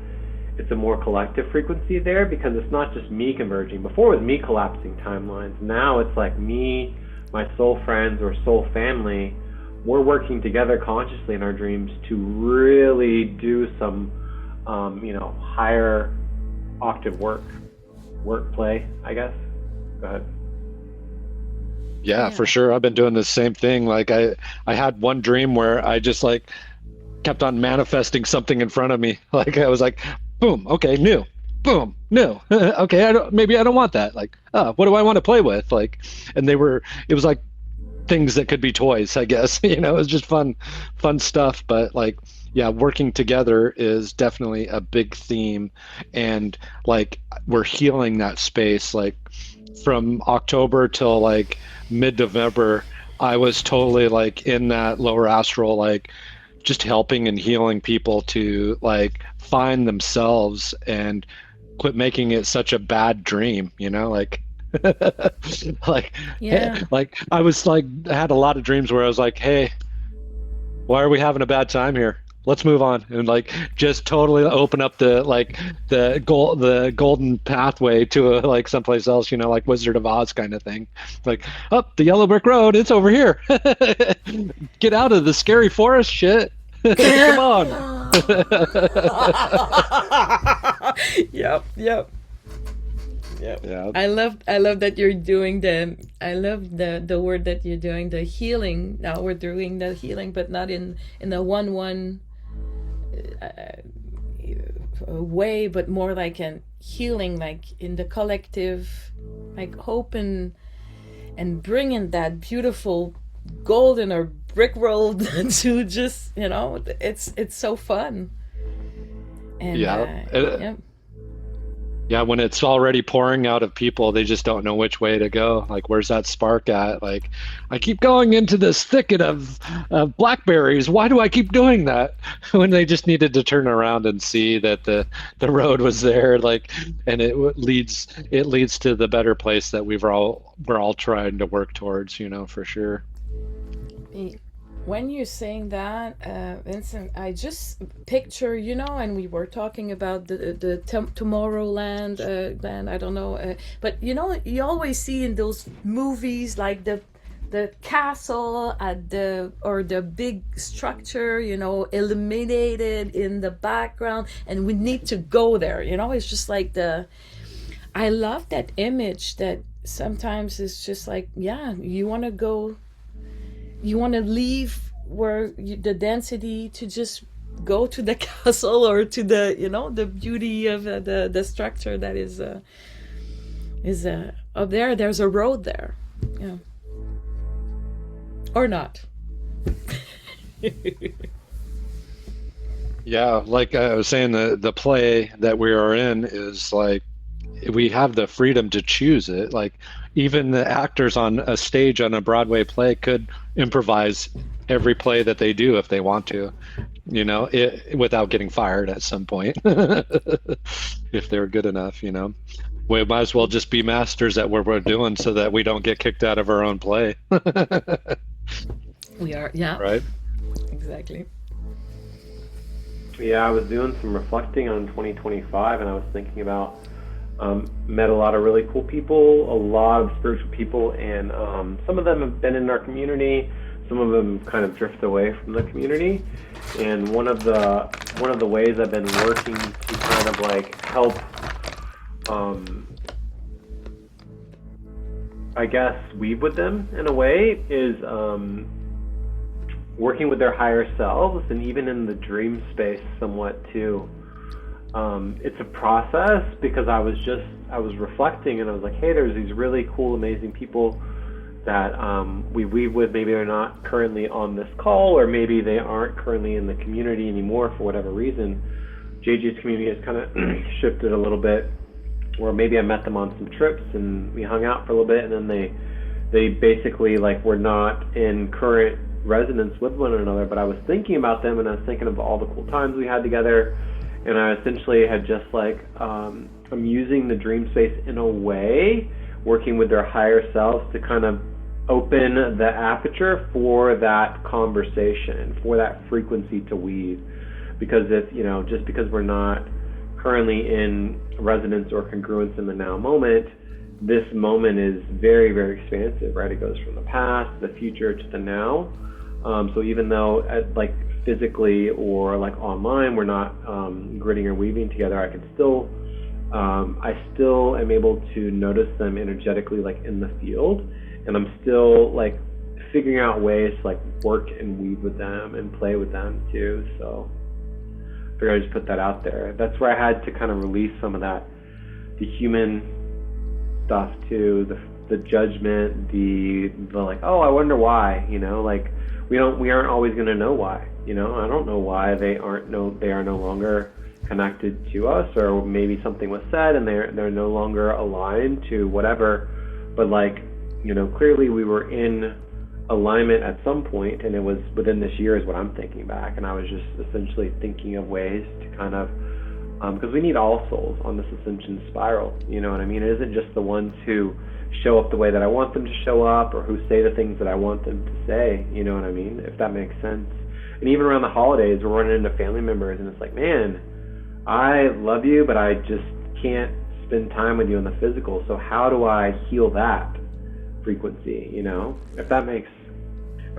it's a more collective frequency there, because it's not just me converging. Before it was me collapsing timelines. Now it's like me, my soul friends or soul family, we're working together consciously in our dreams to really do some, higher octave work play, I guess. Go ahead. Yeah, for sure. I've been doing the same thing. Like I had one dream where I just like kept on manifesting something in front of me. Like I was like, boom, okay, new, boom, new. Okay, maybe I don't want that. Like, what do I want to play with? Like, and it was like things that could be toys, I guess. It was just fun stuff. But like, yeah, working together is definitely a big theme, and like we're healing that space. Like from October till like mid-November, I was totally like in that lower astral, like just helping and healing people to like find themselves and quit making it such a bad dream, like like, Yeah. like I was like, I had a lot of dreams where I was like, hey, why are we having a bad time here? Let's move on, and like just totally open up the golden pathway to like someplace else, like Wizard of Oz kind of thing. Like, the yellow brick road, it's over here. Get out of the scary forest shit. Come on. Yep. Yeah. I love that you're doing the word that you're doing, the healing. Now we're doing the healing, but not in a one way, but more like an healing, like in the collective, like hope and bringing that beautiful golden or brick road to just, it's so fun. And yeah, when it's already pouring out of people, they just don't know which way to go. Like, where's that spark at? Like, I keep going into this thicket of blackberries. Why do I keep doing that? When they just needed to turn around and see that the road was there. Like, and it leads to the better place that we're all trying to work towards. For sure. When you're saying that, Vincent, I just picture, and we were talking about the Tomorrowland land, I don't know, but you always see in those movies like the castle at the big structure, illuminated in the background, and we need to go there. It's just like I love that image that sometimes it's just like, yeah, you want to go. You want to leave the density to just go to the castle or to the the beauty of the structure that is up there. There's a road there, or not. Yeah, like I was saying, the play that we are in is like we have the freedom to choose it. Like even the actors on a stage on a Broadway play could improvise every play that they do if they want to, without getting fired at some point, if they're good enough, We might as well just be masters at what we're doing so that we don't get kicked out of our own play. We are, yeah, Right? exactly. Yeah, I was doing some reflecting on 2025, and I was thinking about met a lot of really cool people, a lot of spiritual people, and some of them have been in our community. Some of them kind of drift away from the community. And one of the ways I've been working to kind of like help, I guess, weave with them in a way is working with their higher selves, and even in the dream space somewhat too. It's a process because I was reflecting, and I was like, hey, there's these really cool, amazing people that we weave with. Maybe they're not currently on this call, or maybe they aren't currently in the community anymore for whatever reason. JJ's community has kind of shifted a little bit, or maybe I met them on some trips and we hung out for a little bit, and then they basically like were not in current resonance with one another. But I was thinking about them, and I was thinking of all the cool times we had together, and I essentially had just like I'm using the dream space in a way, working with their higher selves to kind of open the aperture for that conversation, for that frequency to weave. Because if, just because we're not currently in resonance or congruence in the now moment, this moment is very, very expansive, right? It goes from the past, the future, to the now. So even though like physically or like online we're not gridding or weaving together, I still am able to notice them energetically, like in the field, and I'm still like figuring out ways to like work and weave with them and play with them too. So I figured I'd just put that out there. That's where I had to kind of release some of that, the human stuff too, the judgment, the like, oh, I wonder why, like we aren't always going to know why. I don't know why they are no longer connected to us, or maybe something was said and they're no longer aligned to whatever. But like, clearly we were in alignment at some point, and it was within this year is what I'm thinking back. And I was just essentially thinking of ways to kind of, because we need all souls on this ascension spiral, you know what I mean? It isn't just the ones who show up the way that I want them to show up, or who say the things that I want them to say, you know what I mean? If that makes sense. And even around the holidays, we're running into family members, and it's like, man, I love you, but I just can't spend time with you in the physical. So how do I heal that frequency? If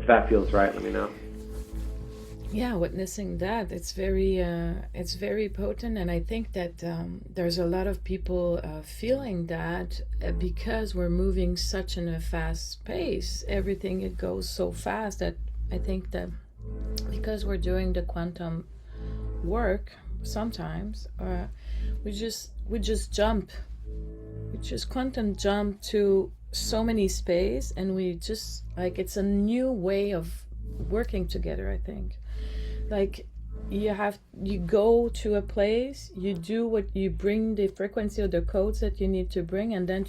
that feels right, let me know. Yeah, witnessing that, it's very potent, and I think that there's a lot of people feeling that because we're moving such in a fast pace, everything, it goes so fast that I think that because we're doing the quantum work, sometimes we just quantum jump to so many space, and we just like, it's a new way of working together. I think like you go to a place, you bring the frequency or the codes that you need to bring, and then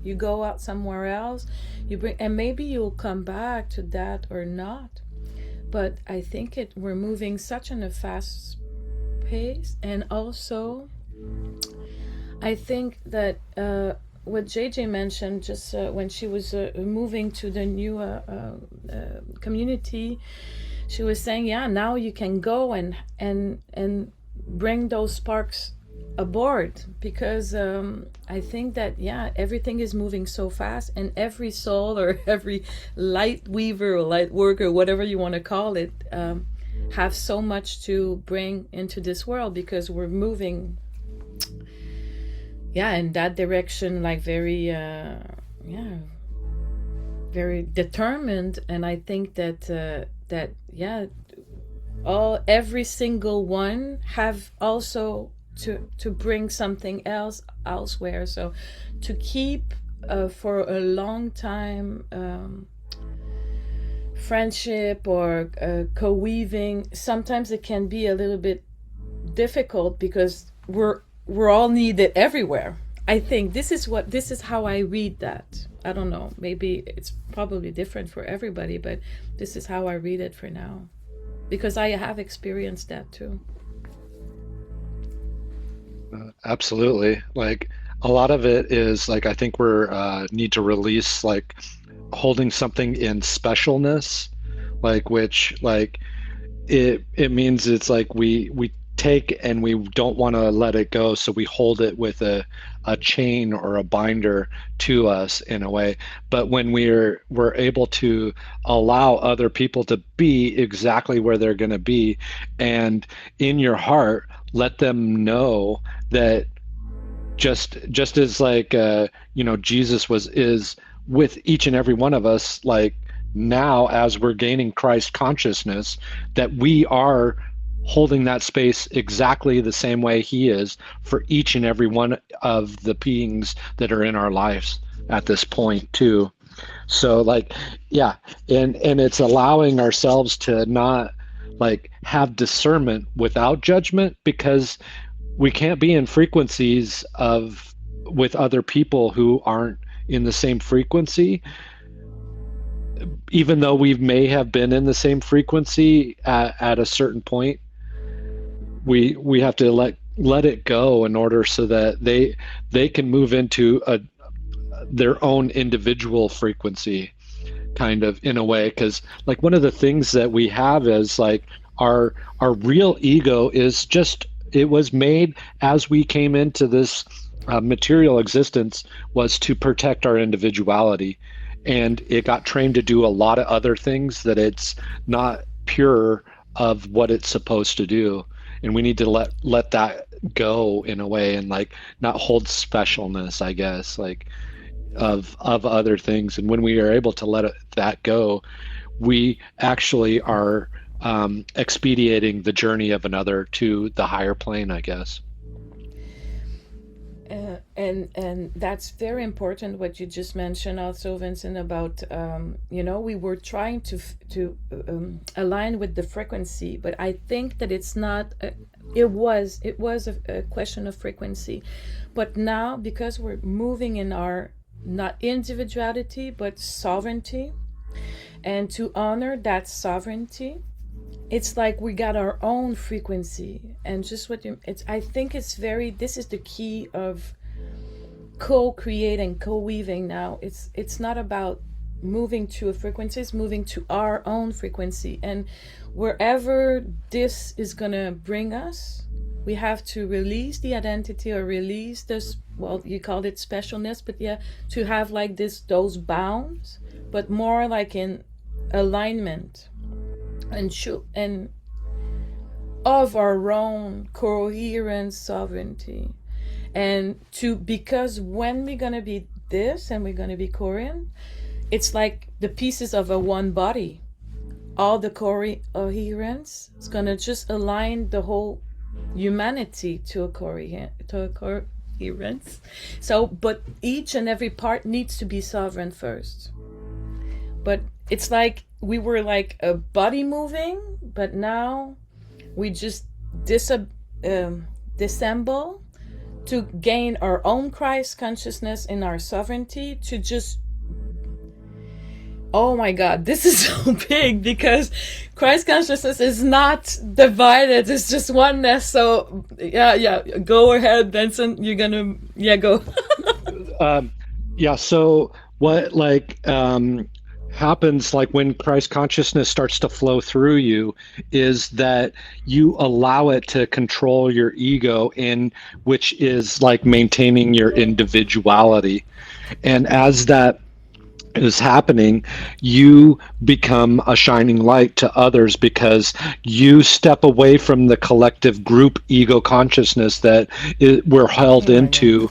you go out somewhere else, and maybe you'll come back to that or not. But I think we're moving such in a fast pace. And also I think that what JJ mentioned just when she was moving to the new community, she was saying, yeah, now you can go and bring those sparks aboard, because I think that, yeah, everything is moving so fast, and every soul or every light weaver or light worker, whatever you want to call it, have so much to bring into this world, because we're moving in that direction, like very very determined. And I think that every single one have also to bring something else elsewhere. So to keep for a long time friendship or co-weaving, sometimes it can be a little bit difficult because we're all needed everywhere. I think this is how I read that. I don't know. Maybe it's probably different for everybody, but this is how I read it for now. Because I have experienced that too. Absolutely. Like a lot of it is like I think we're need to release like holding something in specialness, like which like it means it's like we take and we don't want to let it go, so we hold it with a chain or a binder to us in a way. But when we're able to allow other people to be exactly where they're going to be, and in your heart let them know that just as like Jesus is with each and every one of us, like now as we're gaining Christ consciousness, that we are holding that space exactly the same way he is for each and every one of the beings that are in our lives at this point too. So like, yeah, and it's allowing ourselves to not like have discernment without judgment, because we can't be in frequencies of with other people who aren't in the same frequency, even though we may have been in the same frequency at a certain point. We have to let it go in order so that they can move into their own individual frequency, kind of, in a way. Because like one of the things that we have is like our real ego is just, it was made as we came into this material existence, was to protect our individuality, and it got trained to do a lot of other things that it's not pure of what it's supposed to do. And we need to let that go in a way, and like not hold specialness, I guess, like of other things. And when we are able to let that go, we actually are expediting the journey of another to the higher plane, I guess. And that's very important what you just mentioned also, Vincent, about we were trying to align with the frequency, but I think that it's not it was a question of frequency. But now, because we're moving in our not individuality but sovereignty, and to honor that sovereignty, it's like we got our own frequency. And just I think this is the key of co-creating, co-weaving now. It's not about moving to a frequency, it's moving to our own frequency. And wherever this is gonna bring us, we have to release the identity, or release this, well, you called it specialness, but yeah, to have like those bounds, but more like in alignment and of our own coherent sovereignty. And because when we're gonna be this and we're gonna be coherent, it's like the pieces of a one body. All the coherence is gonna just align the whole humanity to a coherence. So, but each and every part needs to be sovereign first. But it's like we were like a body moving, but now we just disassemble to gain our own Christ consciousness in our sovereignty, to just, oh my God, this is so big, because Christ consciousness is not divided, it's just oneness. So yeah, go ahead, Vincent, you're gonna, go. So what happens, like when Christ consciousness starts to flow through you, is that you allow it to control your ego, in which is like maintaining your individuality. And as that is happening, you become a shining light to others, because you step away from the collective group ego consciousness that we're held into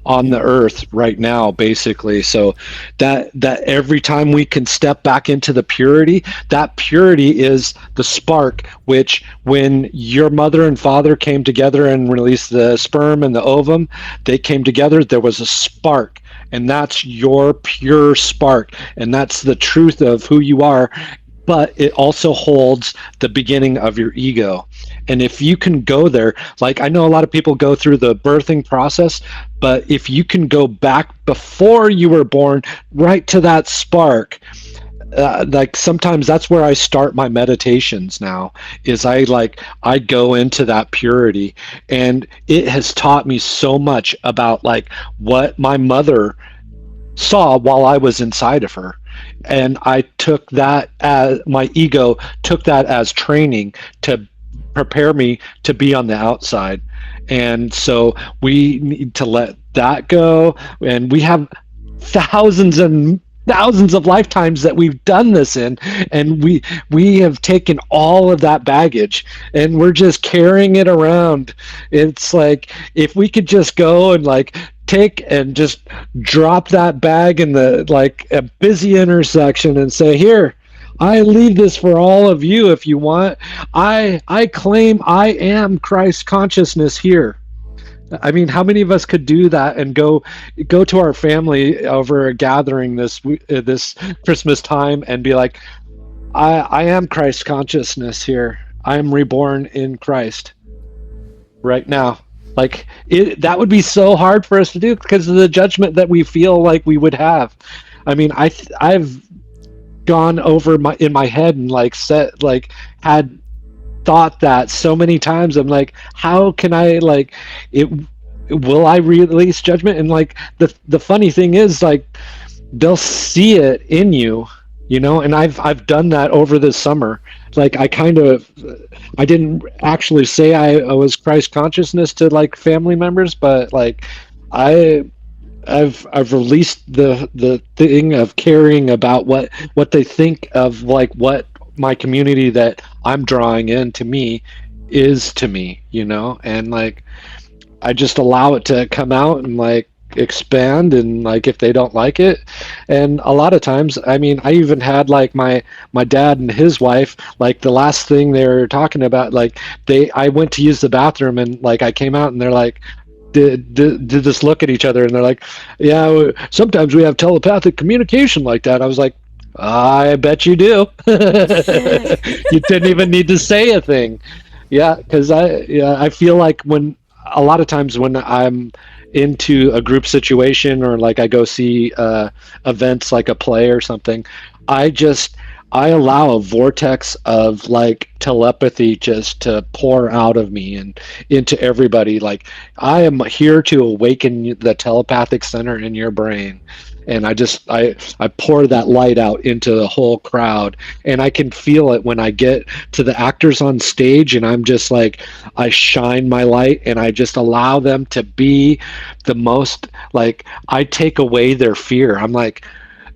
on the earth right now, basically. So that every time we can step back into the purity, that purity is the spark, which when your mother and father came together and released the sperm and the ovum, they came together, there was a spark. And that's your pure spark, and that's the truth of who you are, but it also holds the beginning of your ego. And if you can go there, like I know a lot of people go through the birthing process, but if you can go back before you were born, right to that spark, like sometimes that's where I start my meditations now, is I go into that purity, and it has taught me so much about like what my mother saw while I was inside of her. And I took that as my ego took that as training to prepare me to be on the outside. And so we need to let that go. And we have thousands and thousands of lifetimes that we've done this in, and we have taken all of that baggage and we're just carrying it around. It's like if we could just go and like take and just drop that bag in the like a busy intersection and say, here, I leave this for all of you if you want. I claim I am Christ consciousness here. I mean, how many of us could do that and go to our family over a gathering this Christmas time and be like, I am Christ consciousness here. I am reborn in Christ right now. Like that would be so hard for us to do because of the judgment that we feel like we would have. I mean, I've gone over in my head and like had thought that so many times. I'm like, how can I like it? Will I release judgment? And like the funny thing is, like they'll see it in you, you know. And I've done that over this summer. Like I didn't actually say I was Christ consciousness to like family members, but like I I've released the thing of caring about what they think of like what my community that I'm drawing in to me is to me, you know. And like I just allow it to come out and like expand, and like if they don't like it. And a lot of times, I mean, I even had like my dad and his wife, like the last thing they were talking about, like I went to use the bathroom and like I came out and they're like, did this look at each other, and they're like, yeah, sometimes we have telepathic communication like that. I was like, I bet you do. You didn't even need to say a thing. Yeah, because I feel like when a lot of times when I'm into a group situation or like I go see events like a play or something, I just I allow a vortex of like telepathy just to pour out of me and into everybody. Like I am here to awaken the telepathic center in your brain. And I pour that light out into the whole crowd, and I can feel it when I get to the actors on stage, and I'm just like, I shine my light and I just allow them to be the most, like I take away their fear. I'm like,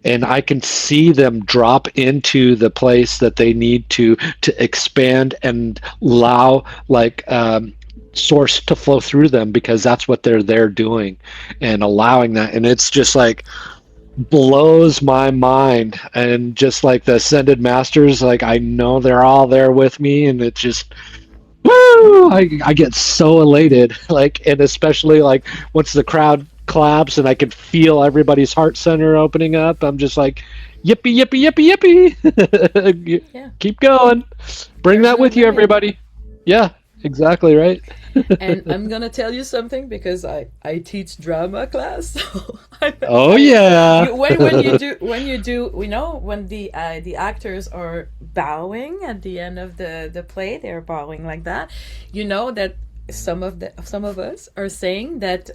and I can see them drop into the place that they need to expand and allow like source to flow through them, because that's what they're there doing and allowing that. And it's just like blows my mind. And just like the ascended masters, like I know they're all there with me, and it just woo, I get so elated. Like, and especially like once the crowd claps and I can feel everybody's heart center opening up, I'm just like, yippee yippee yippee yippee. Yeah. Keep going, bring There's that no with you, limit. everybody. Yeah, exactly right. And I'm gonna tell you something because I teach drama class. So Oh yeah. when you do when the actors are bowing at the end of the play, they're bowing like that. You know that some of us are saying that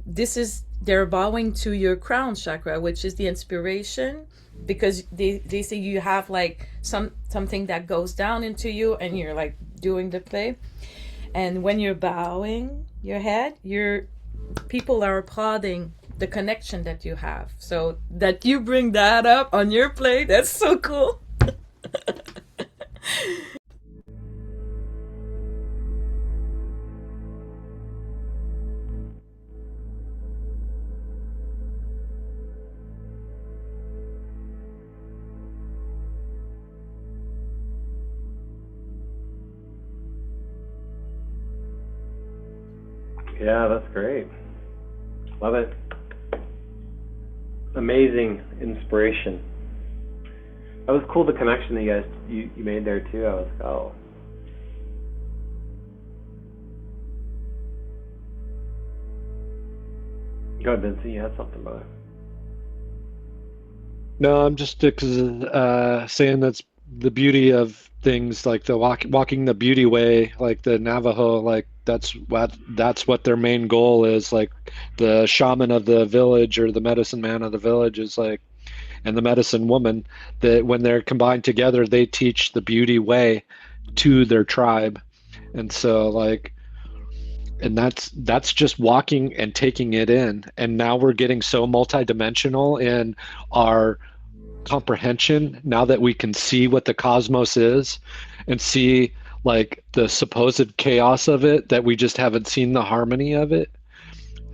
this is they're bowing to your crown chakra, which is the inspiration, because they say you have like something that goes down into you and you're like doing the play. And when you're bowing your head, people are applauding the connection that you have. So that you bring that up on your play, that's so cool. Yeah, that's great. Love it. Amazing inspiration. That was cool, the connection that you made there too. I was like, oh. Go ahead, Vincent. You had something, brother. No, I'm just saying that's the beauty of things, like the walking the beauty way, like the Navajo, like that's what their main goal is. Like the shaman of the village or the medicine man of the village is like, and the medicine woman, that when they're combined together, they teach the beauty way to their tribe. And so like, and that's just walking and taking it in. And now we're getting so multidimensional in our comprehension, now that we can see what the cosmos is and see like the supposed chaos of it, that we just haven't seen the harmony of it.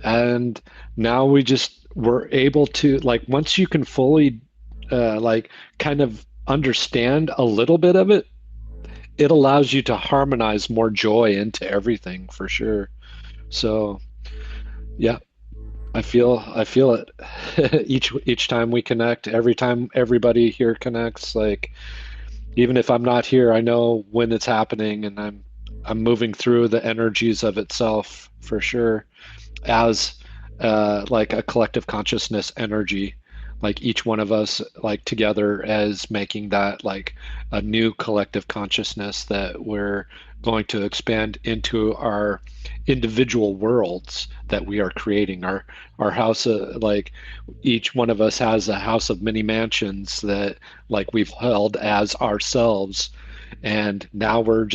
And now we're able to, like, once you can fully like kind of understand a little bit of it, it allows you to harmonize more joy into everything, for sure. So yeah, I feel it each time we connect, every time everybody here connects. Like, even if I'm not here, I know when it's happening, and I'm moving through the energies of itself, for sure, as like a collective consciousness energy, like each one of us, like together, as making that like a new collective consciousness that we're going to expand into our individual worlds that we are creating. Our house, like each one of us has a house of many mansions that like we've held as ourselves, and now we're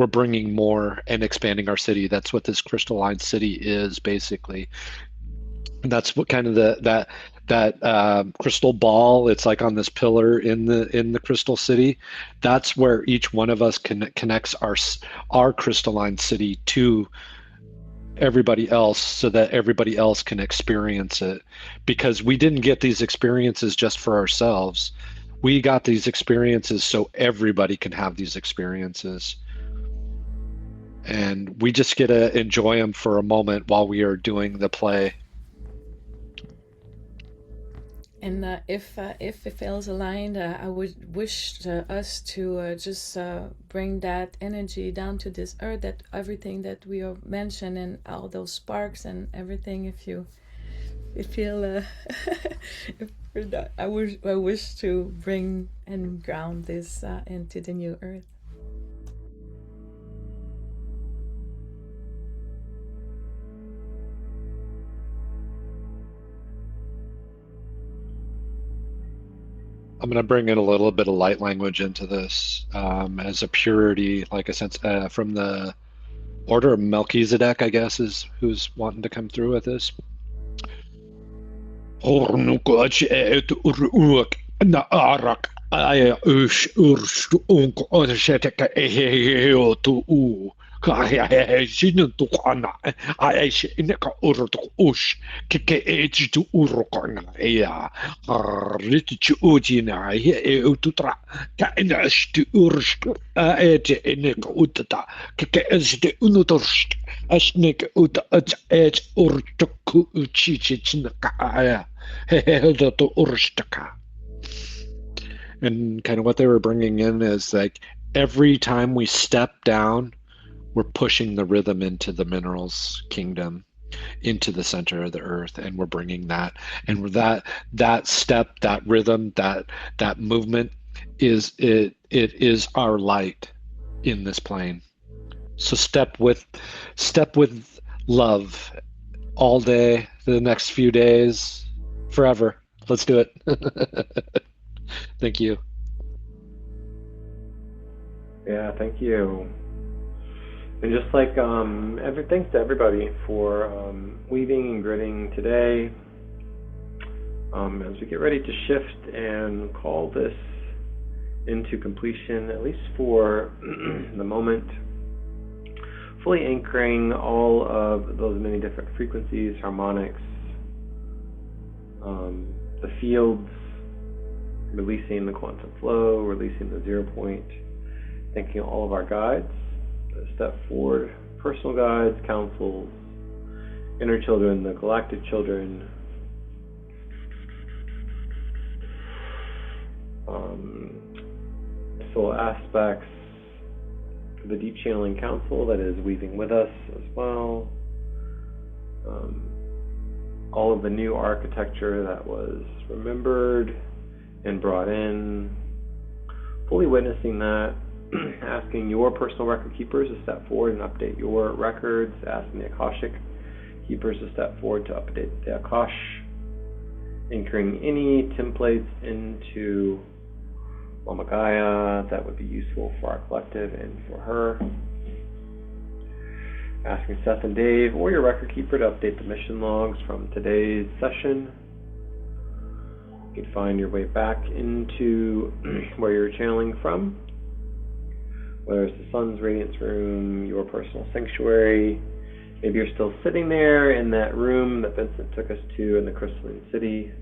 bringing more and expanding our city. That's what this crystalline city is, basically. And that's what kind of that crystal ball, it's like on this pillar in the crystal city. That's where each one of us connects our crystalline city to everybody else, so that everybody else can experience it. Because we didn't get these experiences just for ourselves. We got these experiences so everybody can have these experiences. And we just get to enjoy them for a moment while we are doing the play. And if it feels aligned, I would wish us to just bring that energy down to this earth, that everything that we are mentioning, all those sparks and everything. If you feel, I wish to bring and ground this into the new earth. I'm going to bring in a little bit of light language into this, as a purity, like a sense from the order of Melchizedek, I guess, is who's wanting to come through with this. And kind of what they were bringing in is like, every time we step down, we're pushing the rhythm into the minerals kingdom, into the center of the earth, and we're bringing that. And that step, that rhythm, that movement is is our light in this plane. So step with love all day, the next few days, forever. Let's do it. Thank you. Yeah, thank you. And just like thanks to everybody for weaving and gritting today. As we get ready to shift and call this into completion, at least for the moment, fully anchoring all of those many different frequencies, harmonics, the fields, releasing the quantum flow, releasing the 0 point, thanking all of our guides that step forward, personal guides, councils, inner children, the galactic children, soul aspects, the Deep Channeling Council that is weaving with us as well. All of the new architecture that was remembered and brought in, fully witnessing that, asking your personal record keepers to step forward and update your records, asking the Akashic keepers to step forward to update the Akash, anchoring any templates into Mama Gaia that would be useful for our collective and for her. Asking Seth and Dave or your record keeper to update the mission logs from today's session. You can find your way back into where you're channeling from, whether it's the Sun's Radiance room, your personal sanctuary. Maybe you're still sitting there in that room that Vincent took us to in the Crystalline City.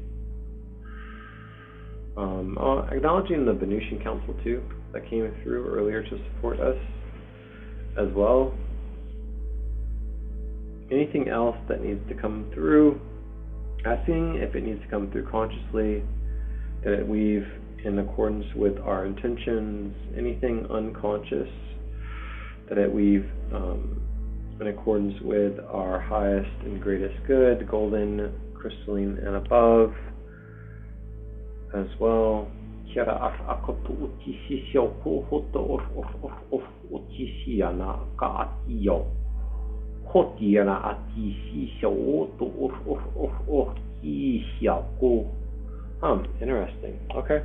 Acknowledging the Venusian Council too, that came through earlier to support us as well. Anything else that needs to come through, asking if it needs to come through consciously, that it weave in accordance with our intentions. Anything unconscious, that it weave in accordance with our highest and greatest good, golden, crystalline, and above as well. Interesting. Okay.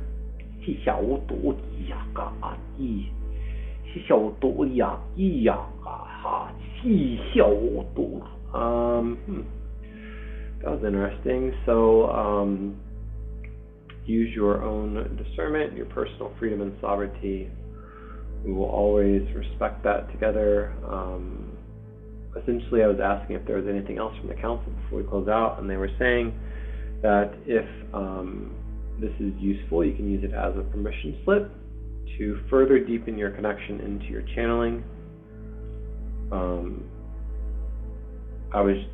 That was interesting. So, use your own discernment, your personal freedom and sovereignty. We will always respect that together. Essentially, I was asking if there was anything else from the council before we close out, and they were saying that if this is useful, you can use it as a permission slip to further deepen your connection into your channeling.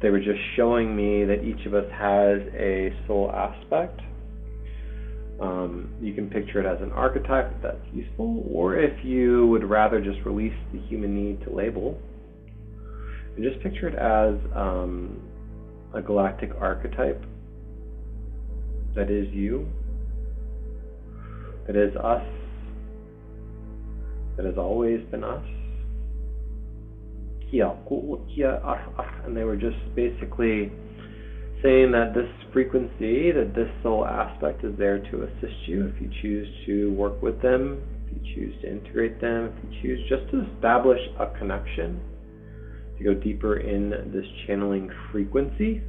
They were just showing me that each of us has a soul aspect. You can picture it as an archetype if that's useful, or if you would rather just release the human need to label, and just picture it as a galactic archetype that is you, that is us, that has always been us. And they were just basically saying that this frequency, that this soul aspect is there to assist you if you choose to work with them, if you choose to integrate them, if you choose just to establish a connection, to go deeper in this channeling frequency.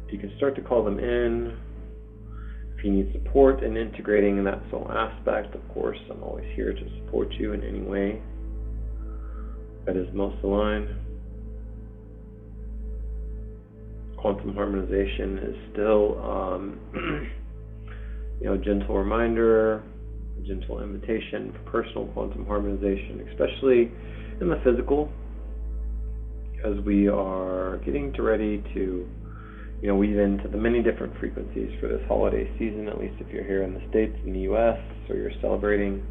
You can start to call them in. If you need support in integrating that soul aspect, of course, I'm always here to support you in any way that is most aligned. Quantum harmonization is still, a gentle reminder, a gentle invitation for personal quantum harmonization, especially in the physical, as we are getting ready to weave into the many different frequencies for this holiday season, at least if you're here in the States, in the US, or you're celebrating,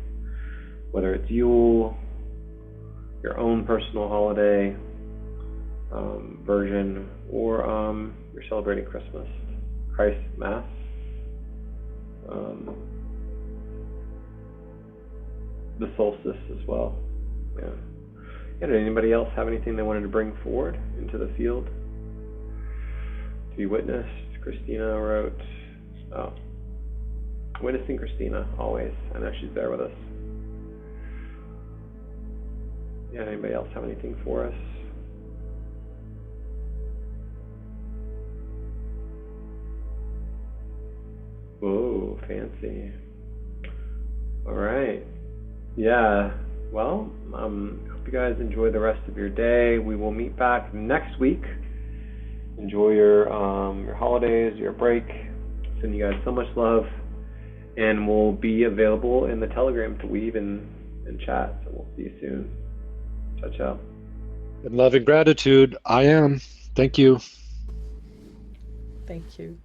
whether it's Yule, your own personal holiday version, or you're celebrating Christmas, Christ Mass. The solstice as well. Yeah. Did anybody else have anything they wanted to bring forward into the field to be witnessed? Christina wrote, witnessing Christina, always. I know she's there with us. Yeah, anybody else have anything for us? Whoa, fancy. All right. Yeah, well, hope you guys enjoy the rest of your day. We will meet back next week. Enjoy your holidays, your break. Send you guys so much love, and we'll be available in the Telegram to weave and chat. So we'll see you soon. Ciao, ciao. In love and gratitude, I am. Thank you. Thank you.